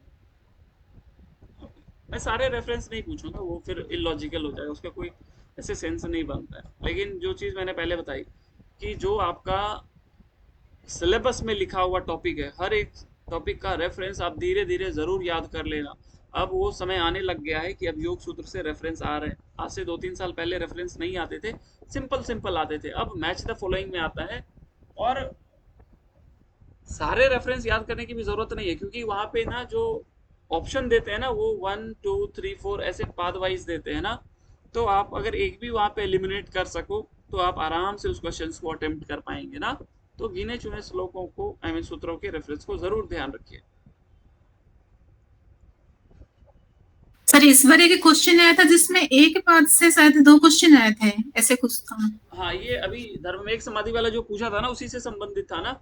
मैं सारे रेफरेंस नहीं पूछूंगा, वो फिर इलॉजिकल हो जाएगा, उसका कोई ऐसे सेंस नहीं बनता है। लेकिन जो चीज़ मैंने पहले बताई कि जो आपका सिलेबस में लिखा हुआ टॉपिक है, हर एक टॉपिक का रेफरेंस आप धीरे धीरे जरूर याद कर लेना। अब वो समय आने लग गया है कि अब योग सूत्र से रेफरेंस आ रहे हैं। आज से 2-3 साल पहले रेफरेंस नहीं आते थे, सिंपल आते थे, अब मैच द फॉलोइंग में आता है। और सारे रेफरेंस याद करने की भी जरूरत नहीं है, क्योंकि वहां पे ना जो ऑप्शन देते हैं ना वो 1 2 3 4 ऐसे पाथ वाइज देते हैं ना, तो आप अगर एक भी वहां पे एलिमिनेट कर सको तो आप आराम से उस क्वेश्चन को अटेम्प्ट कर पाएंगे ना। तो गिने चुने श्लोकों को, आई मीन सूत्रों के रेफरेंस को जरूर ध्यान रखिए। सर इस बार एक क्वेश्चन आया था जिसमें एक पाद से शायद 2 क्वेश्चन आए थे, ऐसे कुछ था। हाँ ये अभी धर्मवेग समाधि वाला जो पूछा था ना, उसी से संबंधित था ना।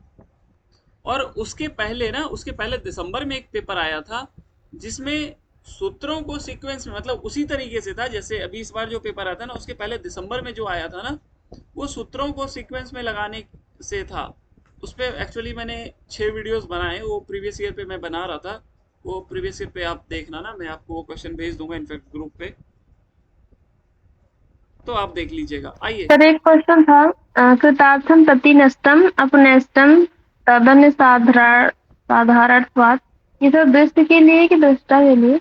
और उसके पहले दिसंबर में एक पेपर आया था जिसमें सूत्रों को सीक्वेंस में, मतलब उसी तरीके से था जैसे अभी इस बार जो पेपर आया था ना, उसके पहले दिसंबर में जो आया था ना, वो सूत्रों को सीक्वेंस में लगाने से था। उस पर एक्चुअली मैंने 6 वीडियोस बनाए, वो प्रीवियस ईयर पे मैं बना रहा था, वो प्रीवियस ईयर पे आप देखना ना, मैं आपको वो क्वेश्चन भेज दूंगा इनफैक्ट ग्रुप पे, तो आप देख लीजिएगा। आइए सर एक क्वेश्चन था, कृतार्थम प्रतिनष्टम अपनष्टम तदन्य साधारणत्वात्, ये सब दृष्टि के लिए कि दृष्टा के लिए।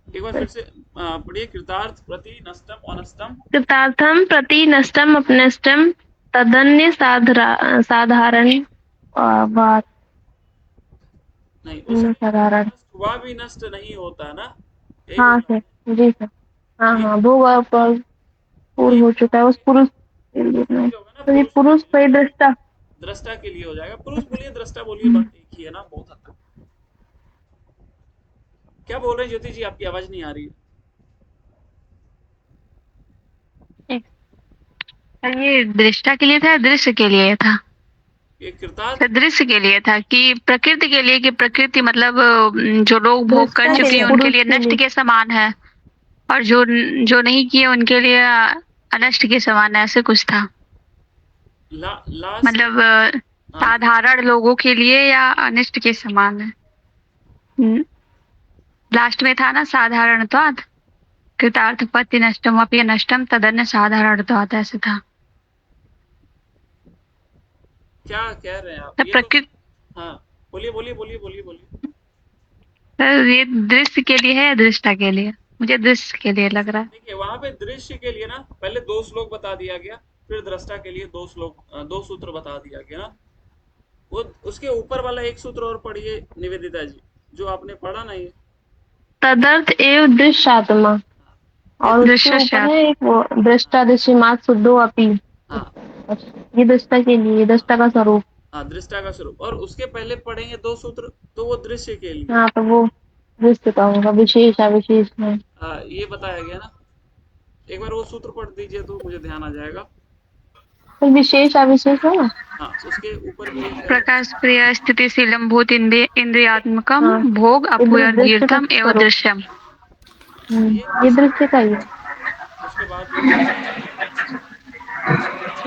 एक बार फिर से पढ़िए। कृतार्थ प्रति नष्टम अनष्टम। कृतार्थम प्रति नष्टम अपनष्टम तदन्य साधारण नहीं, उसमें साधारण। हुआ भी नष्ट नहीं होता ना। हाँ सर, जी सर, हाँ वो पूर्ण हो चुका है उस पुरुष के लिए नहीं, तो ये पुरुष पे दृष्टा दृष्टा के लिए हो जाएगा। पुरुष बोलिए दृष्टा बोलिए, बात एक ही है ना बहुत हद तक। क्या बोल रहे हैं ज्योति जी, आपकी आवाज नहीं आ रही है। ये दृष्टा के लिए था, दृश्य के लिए था। ये कृतार्थ दृश्य के लिए था कि प्रकृति के लिए, कि प्रकृति मतलब जो लोग भोग कर चुके हैं उनके लिए नष्ट के समान है। और जो जो नहीं किए उनके लिए अनष्ट के समान है, ऐसे कुछ था। लास्ट मतलब हाँ साधारण लोगों के लिए या अनिष्ट के समान है। लास्ट में था ना साधारणत्वात् कृतार्थपत्ति नष्टम अपि नष्टम तदन्य साधारणत्वात्, ऐसे था। क्या कह रहे हैं आप? तो ये तो प्रकृति हाँ बोलिए बोलिए बोलिए बोलिए बोलिए। ये दृश्य के लिए है या दृष्टा के लिए? मुझे दृश्य के लिए लग रहा है। देखिए वहां पे दृश्य के लिए ना पहले 2 श्लोक बता दिया गया, फिर दृष्टा के लिए 2 श्लोक 2 सूत्र बता दिया गया ना। वो उसके ऊपर वाला एक सूत्र और पढ़िए निवेदिता जी, जो आपने पढ़ा ना ये। तदर्थ एव दृश्यात्मा, और उसके दृश्य ऊपर है एक वो दृष्टा दृश्यमात शुद्धो अपि। हाँ ये दृष्टा के लिए, दृष्टा का स्वरूप। हाँ दृष्टा का स्वरूप, और उसके पहले पढ़ेंगे 2 सूत्र तो वो दृश्य के लिए। हाँ, तो वो दृश्य का होगा, विशेष अविशेष में। ये बताया गया ना। एक बार वो सूत्र पढ़ दीजिए तो मुझे ध्यान आ जाएगा। तो विशेष अविशेष है ना। हाँ उसके ऊपर भी एक है। प्रकाश प्रिय स्थितिशीलम भूत इंद्रियात्मकम हाँ, भोग ये दृश्य का अपूर्वतीर्थम एवं स्वरूप। दृश्यम। ये दृश्य का ही है। उसके बाद जो है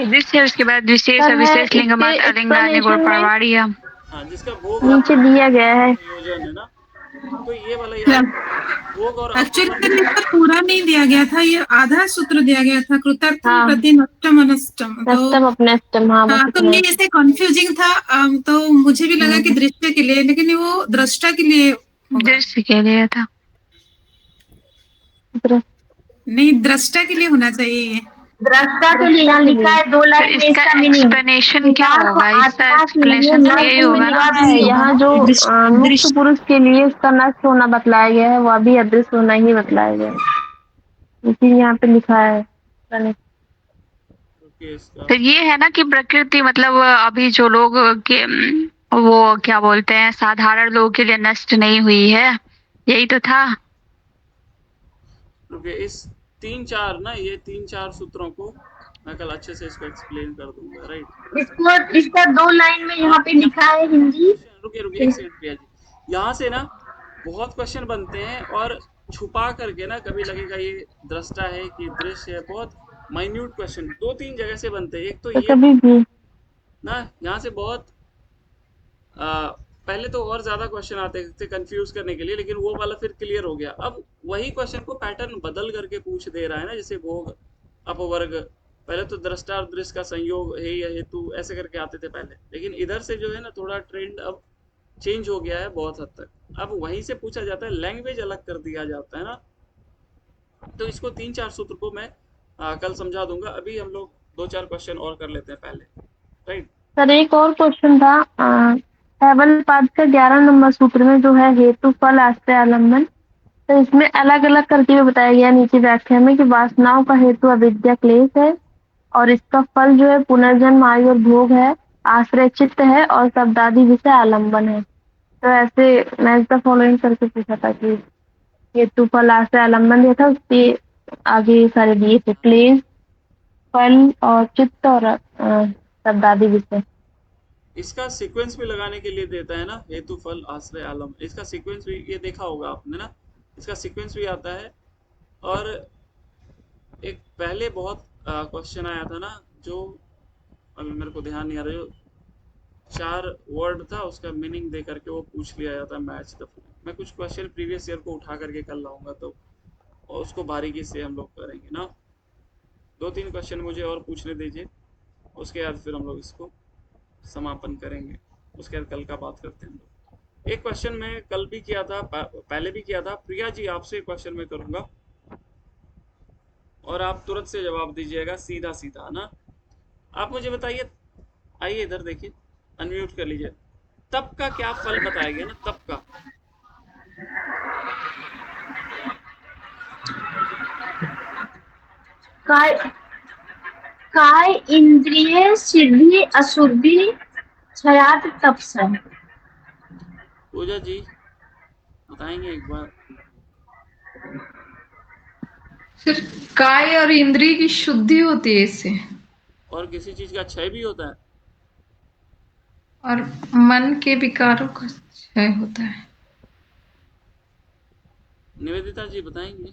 दृश्य, उसके बाद विशेष सर है अविशेष लिंग इसके मात्र अलिंगानी गुण explanation में परवाड़ी। हाँ जिसका भोग नीचे अपूर्व दिया गया है। संयोजन है ना, तो ये वाला याद, भोग और एक्चुअली अपूर्व। सर पूरा नहीं दिया गया था, ये आधा सूत्र दिया गया था, कृतार्थम हाँ, प्रति नष्टम अनष्टम। तो नष्टम अपने अष्टम, हाँ बस हाँ, तो इतना ये ही। ऐसे कंफ्यूजिंग था। तो मुझे भी लगा कि दृश्य के लिए, लेकिन ये वो दृष्टा के लिए होगा। दृश्य के लिए था। नहीं, दृष्टा के लिए होना चाहिए ये। दृष्टा के लिए यहाँ लिखा है 2 तो लाइन में इसका इसका मीनिंग। एक्सप्लेनेशन क्या होगा? इसका एक्सप्लेनेशन तो यही होगा ना। है यहाँ जो मुक्त पुरुष के लिए इसका नष्ट होना बतलाया गया है, वह भी अदृश्य होना ही बतलाया गया है, इसीलिए यहाँ पे लिखा है। क्योंकि इसका तो ये है ना कि प्रकृति मतलब अभी जो लोग के वो क्या बोलते हैं, साधारण लोगों के लिए नष्ट नहीं हुई है, यही तो था। क्योंकि इस 3-4 ना, ये 3-4 सूत्रों को मैं कल अच्छे से इसको एक्सप्लेन कर दूंगा, राइट। इसको इसका 2 लाइन में यहाँ पे लिखा है हिंदी। रुकिए रुकिए एक सेकंड प्रिया जी। यहाँ से ना बहुत क्वेश्चन बनते हैं और छुपा करके ना, कभी लगेगा ये दृष्टा है कि दृश्य है, बहुत माइन्यूट क्वेश्चन 2-3 जगह से बनते हैं। एक तो तो ये कभी भी ना, यहाँ से बहुत पहले तो और ज्यादा क्वेश्चन आते थे कंफ्यूज करने के लिए, लेकिन वो वाला फिर क्लियर हो गया। अब वही क्वेश्चन को पैटर्न बदल करके पूछ दे रहा है ना, जैसे भोग अपवर्ग, पहले तो दृष्टा और दृश्य का संयोग है या हेतु, ऐसे करके आते थे पहले, लेकिन इधर से जो है ना थोड़ा ट्रेंड अब चेंज हो गया है बहुत हद तक। अब वहीं से पूछा जाता है, लैंग्वेज अलग कर दिया जाता है ना। तो इसको 3-4 सूत्र को मैं कल समझा दूंगा। अभी हम लोग 2-4 क्वेश्चन और कर लेते हैं पहले, राइट। सर एक और क्वेश्चन था, केवल पाद का 11 नंबर सूत्र में जो है हेतु फल आश्रय आलम्बन, तो इसमें अलग अलग करके भी बताया गया नीचे व्याख्या में कि वासनाओं का हेतु अविद्या क्लेश है, और इसका फल जो है पुनर्जन्म आयु और भोग है, आश्रय चित्त है, और शब्दादि विषय आलम्बन है। तो ऐसे मैच द फॉलोइंग करके पूछा था कि हेतु फल आश्रय आलम्बन दिया था, उसके आगे सारे दिए थे, क्लेश, फल और चित्त और शब्दादि विषय। इसका सीक्वेंस भी लगाने के लिए देता है ना, हेतु फल आश्रय आलम, इसका सीक्वेंस भी, ये देखा होगा आपने ना, इसका सीक्वेंस भी आता है। और एक पहले बहुत क्वेश्चन आया था ना, जो अभी मेरे को ध्यान नहीं आ रहा, जो 4 वर्ड था उसका मीनिंग दे करके वो पूछ लिया जाता है मैच द। मैं कुछ क्वेश्चन प्रीवियस ईयर को उठा करके कर लाऊंगा, तो और उसको बारीकी से हम लोग करेंगे ना। 2-3 क्वेश्चन मुझे और पूछने दीजिए, उसके बाद फिर हम लोग इसको समापन करेंगे। उसके बाद कल का बात करते हैं हम लोग। एक क्वेश्चन मैं कल भी किया था, पहले भी किया था। प्रिया जी आपसे क्वेश्चन मैं करूंगा और आप तुरंत से जवाब दीजिएगा, सीधा सीधा ना। आप मुझे बताइए, आइए इधर देखिए, अनम्यूट कर लीजिए। तप का क्या फल बताया गया ना, तप का? काय काय इंद्रिय सिद्धि अशुद्धि क्षयात तपसा। पूजा जी बताएंगे एक बार। फिर काय और इंद्रिय की शुद्धि होती है इससे, और किसी चीज का क्षय भी होता है। और मन के विकारों का क्षय होता है। निवेदिता जी बताएंगे।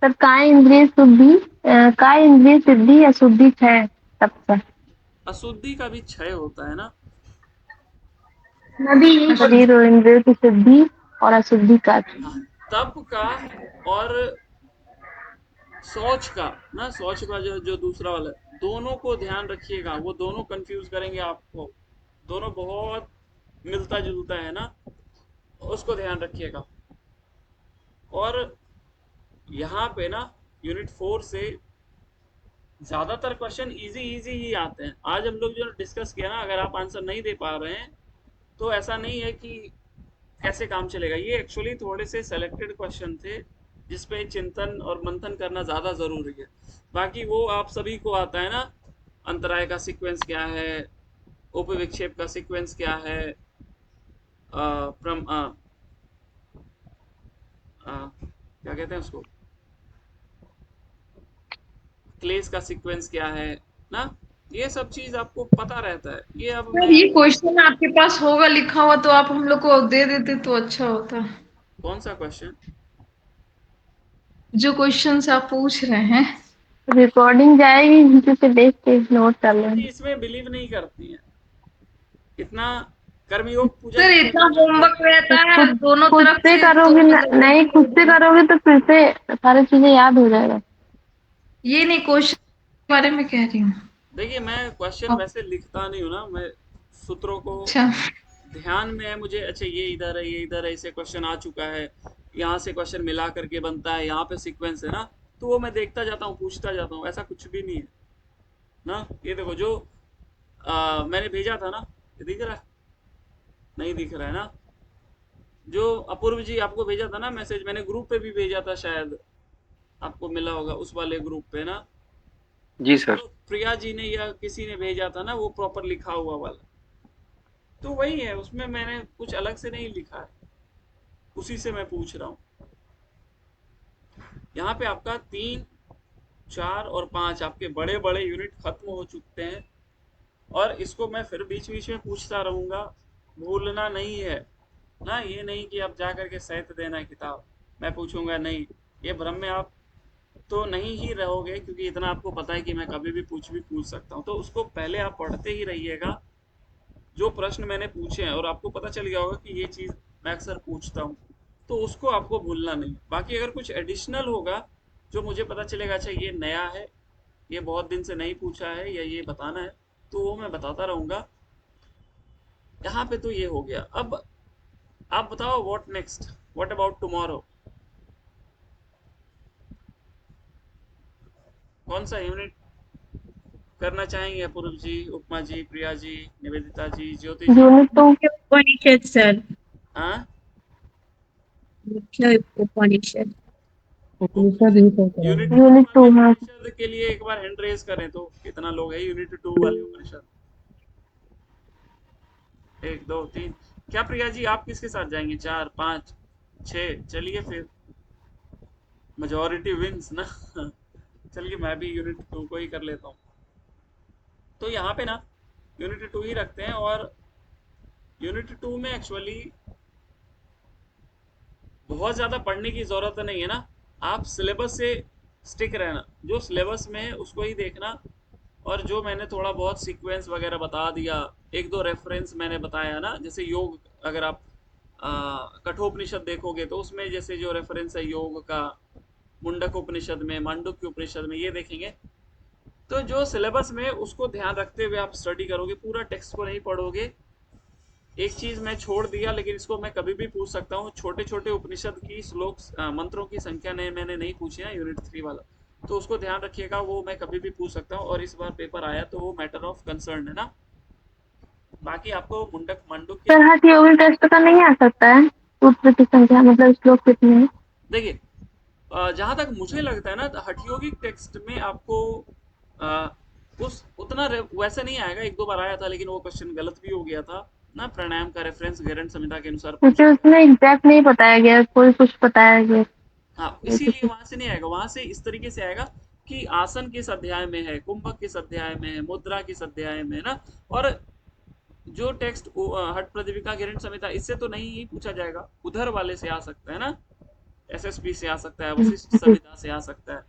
सर काय इंद्रिय सिद्धि अशुद्धि है सबसे। अशुद्धि का भी क्षय होता है ना। शरीर और इंद्रियों की सिद्धि और अशुद्धि का क्षय। हाँ, तप का और शौच का ना, शौच का जो जो दूसरा वाला है, दोनों को ध्यान रखिएगा, वो दोनों कंफ्यूज करेंगे आपको, दोनों बहुत मिलता जुलता है ना, उसको ध्यान रखिएगा। और यहाँ पे ना यूनिट 4 से ज्यादातर क्वेश्चन इजी इजी ही आते हैं। आज हम लोग जो डिस्कस किया ना, अगर आप आंसर नहीं दे पा रहे हैं तो ऐसा नहीं है कि कैसे काम चलेगा। ये एक्चुअली थोड़े से सेलेक्टेड क्वेश्चन थे जिसपे चिंतन और मंथन करना ज्यादा जरूरी है। बाकी वो आप सभी को आता है ना, अंतराय का सीक्वेंस क्या है, उपविक्षेप का सीक्वेंस क्या है, क्या कहते हैं उसको, क्लेश का सीक्वेंस क्या है ना, ये सब चीज आपको पता रहता है। ये अब सर मैं ये क्वेश्चन आपके पास होगा लिखा हुआ तो आप हम लोग को दे देते तो अच्छा होता। कौन सा क्वेश्चन? जो क्वेश्चन आप पूछ रहे हैं रिकॉर्डिंग जाएगी, नीचे से देख के नोट कर लेंगे। इसमें बिलीव नहीं करती हैं इतना। कर्मयोग पूजा सर जिसमें इतना करना होमवर्क रहता है दोनों खुद तरफ से से करोगे नहीं, खुद से करोगे तो फिर से सारी चीजें याद हो जाएगा। ये नहीं क्वेश्चन के बारे में कह रही हूँ। देखिए, मैं क्वेश्चन वैसे लिखता नहीं हूँ ना, मैं सूत्रों को अच्छा ध्यान में है मुझे। अच्छा ये इधर है, ये इधर है, इसे क्वेश्चन आ चुका है, यहाँ से क्वेश्चन मिला करके बनता है, यहाँ पे सीक्वेंस है ना, तो वो मैं देखता जाता हूँ, पूछता जाता हूँ, ऐसा कुछ भी नहीं है ना। ये देखो जो मैंने भेजा था ना, ये दिख रहा है? नहीं दिख रहा है ना। जो अपूर्व जी आपको भेजा था ना मैसेज, मैंने ग्रुप पे भी भेजा था, शायद आपको मिला होगा उस वाले ग्रुप पे ना। जी सर। तो प्रिया जी ने या किसी ने भेजा था ना, वो प्रॉपर लिखा हुआ वाला, तो वही है, उसमें मैंने कुछ अलग से नहीं लिखा है, उसी से मैं पूछ रहा हूँ। यहाँ पे आपका 3, 4 और 5 आपके बड़े बड़े यूनिट खत्म हो चुके हैं, और इसको मैं फिर बीच बीच में पूछता रहूंगा, भूलना नहीं है ना। ये नहीं कि आप जा करके सहित देना किताब, मैं पूछूंगा नहीं, ये भ्रम में आप तो नहीं ही रहोगे, क्योंकि इतना आपको पता है कि मैं कभी भी पूछ सकता हूँ। तो उसको पहले आप पढ़ते ही रहिएगा, जो प्रश्न मैंने पूछे हैं, और आपको पता चल गया होगा कि ये चीज मैं अक्सर पूछता हूँ, तो उसको आपको भूलना नहीं। बाकी अगर कुछ एडिशनल होगा जो मुझे पता चलेगा, अच्छा ये नया है, ये बहुत दिन से नहीं पूछा है, या ये बताना है, तो वो मैं बताता रहूंगा। यहाँ पे तो ये हो गया। अब आप बताओ, what next, what about tomorrow, कौन सा यूनिट करना चाहेंगे? अपूर्व जी, उपमा जी, प्रिया जी, निवेदिता जी, ज्योति जी। यूनिट 2 उपनिषद सर, हाँ, मुख्य उपनिषद। उपनिषद ही तो करा यूनिट है। 2 यूनिट 2 वाले हाँ। उपनिषद के लिए एक बार हैंड रेज करें तो कितना लोग है यूनिट 2 वाले उपनिषद? 1 2 3। क्या प्रिया जी आप किसके साथ जाएंगे? 4 5 6? चलिए फिर मेजोरिटी विंस ना। चलिए मैं भी यूनिट 2 को ही कर लेता हूँ। तो यहाँ पे ना यूनिट 2 ही रखते हैं, और यूनिट 2 में एक्चुअली बहुत ज्यादा पढ़ने की जरूरत नहीं है ना। आप सिलेबस से स्टिक रहना, जो सिलेबस में है उसको ही देखना, और जो मैंने थोड़ा बहुत सीक्वेंस वगैरह बता दिया, 1-2 रेफरेंस मैंने बताया ना, जैसे योग, अगर आप कठोपनिषद देखोगे तो उसमें जैसे जो रेफरेंस है योग का, मुंडक उपनिषद में, मांडुक्य उपनिषद में, ये देखेंगे। तो जो सिलेबस में उसको ध्यान रखते हुए आप स्टडी करोगे, पूरा टेक्स्ट को नहीं पढ़ोगे। एक चीज मैं छोड़ दिया, लेकिन इसको मैं कभी भी पूछ सकता हूँ, छोटे छोटे उपनिषद की श्लोक मंत्रों की संख्या ने मैंने नहीं पूछी है यूनिट 3 वाला, तो उसको ध्यान रखिएगा, वो मैं कभी भी पूछ सकता हूँ, और इस बार पेपर आया तो वो मैटर ऑफ कंसर्न है ना। बाकी आपको मुंडक मांडुक सर हठ योगी टेस्ट का नहीं आ सकता है सूत्र की संख्या, मतलब श्लोक कितने हैं? देखिए, जहां तक मुझे लगता है ना, हठयोगिक टेक्स्ट में आपको उस उतना वैसे नहीं आएगा। 1-2 बार आया था, लेकिन वो क्वेश्चन गलत भी हो गया था ना। प्राणायाम का रेफरेंस गैरंट संहिता के अनुसार क्योंकि उसमें एग्जैक्ट नहीं बताया गया, कोई कुछ बताया गया। हाँ, इसीलिए वहां से नहीं आएगा। वहां से इस तरीके से आएगा कि आसन किस अध्याय में है, कुंभक किस अध्याय में है, मुद्रा किस अध्याय में है ना। और जो टेक्स्ट हट प्रतिविका गैरंट संहिता, इससे तो नहीं ही पूछा जाएगा, उधर वाले से आ सकता है ना। एसएसबी से आ सकता है, वशिष्ठ संहिता से आ सकता है,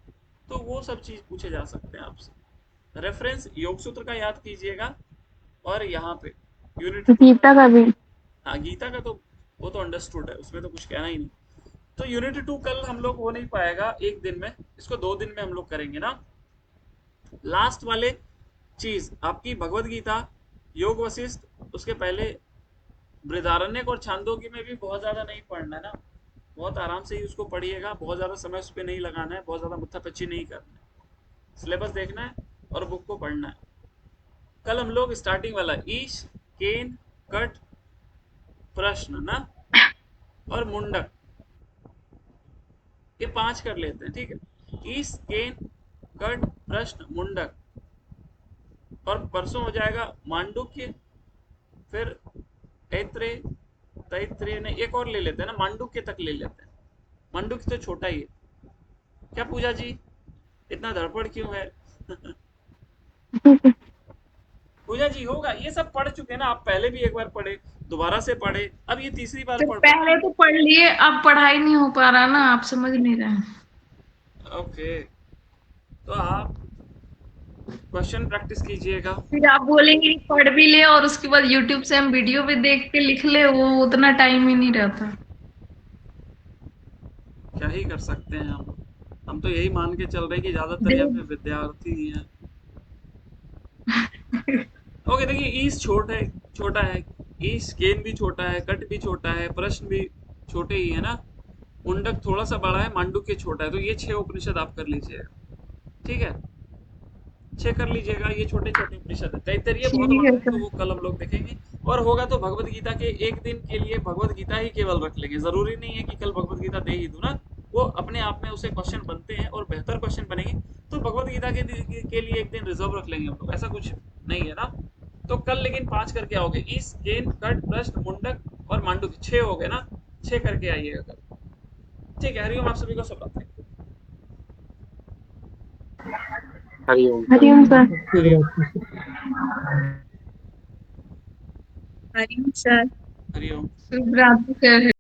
तो वो सब चीज पूछे जा सकते हैं आपसे। रेफरेंस योग सूत्र का याद कीजिएगा, और यहाँ पे यूनिट 2 गीता का भी। हाँ गीता का तो वो तो अंडरस्टूड है, उसमें तो कुछ कहना ही नहीं। तो यूनिट 2 कल हम लोग हो नहीं पाएगा एक दिन में, इसको 2 दिन में हम लोग करेंगे ना। लास्ट वाले चीज आपकी भगवत गीता, योग वशिष्ठ, उसके पहले बृहदारण्यक और छांदोग्य में भी बहुत ज्यादा नहीं पढ़ना है ना, बहुत आराम से ही उसको पढ़िएगा, बहुत ज्यादा समय उस पर नहीं लगाना है, बहुत ज्यादा मुत्थापच्ची नहीं करना है, सिलेबस देखना है और बुक को पढ़ना है। कल हम लोग स्टार्टिंग वाला ईश, केन, कट, प्रश्न ना और मुंडक, ये 5 कर लेते हैं, ठीक है। ईश, केन, कट, प्रश्न, मुंडक, और परसों हो जाएगा मांडुक्य, फिर तैत्रेय, तैत्रेय ने एक और ले लेते हैं ना, मांडुक्य तक ले लेते हैं। मांडुक्य तो छोटा ही है, क्या पूजा जी इतना धड़पड़ क्यों है? पूजा जी होगा, ये सब पढ़ चुके हैं ना आप, पहले भी एक बार पढ़े, दोबारा से पढ़े, अब ये तीसरी बार तो पढ़। पहले तो पढ़ लिए, अब पढ़ाई नहीं हो पा रहा ना, आप समझ नहीं रहे। ओके, तो आप क्वेश्चन प्रैक्टिस कीजिएगा। फिर आप बोलेंगे कि पढ़ भी ले और उसके बाद यूट्यूब से हम वीडियो भी देख के लिख ले, वो उतना टाइम ही नहीं रहता। क्या ही कर सकते हैं हम तो यही मान के चल रहे हैं कि ज्यादातर यहाँ पे विद्यार्थी ही हैं। ओके देखिए, ईस छोटा है, ईस केन भी छोटा है, कट भी छोटा है, प्रश्न भी छोटे ही है ना, मुंडक थोड़ा सा बड़ा है, मांडुक्य छोटा है, तो ये 6 उपनिषद आप कर लीजिएगा, ठीक है, 6 कर लीजिएगा, ये छोटे छोटे उपनिषद है। तैत्तरीय बहुत ठीक बड़ा है है, तो वो कल हम लोग देखेंगे, और होगा तो भगवत गीता के एक दिन के लिए भगवत गीता ही केवल रख लेंगे, जरूरी नहीं है कि कल भगवत गीता दे ही दूं ना, वो अपने आप में उसे क्वेश्चन बनते हैं और बेहतर क्वेश्चन बनेंगे, तो भगवत गीता के लिए एक दिन रिजर्व रख लेंगे हम लोग, ऐसा कुछ नहीं है ना। तो कल लेकिन 5 करके आओगे, ईस, केन, कट, प्रश्न, मुंडक और मांडुक्य, 6 हो गए ना, 6 करके आइएगा कल, ठीक है। हरिओम, आप सभी को सब बातें। हरिओम। हरिओम सर। हरिओम सर। हरिओम। शुभ रात्रि।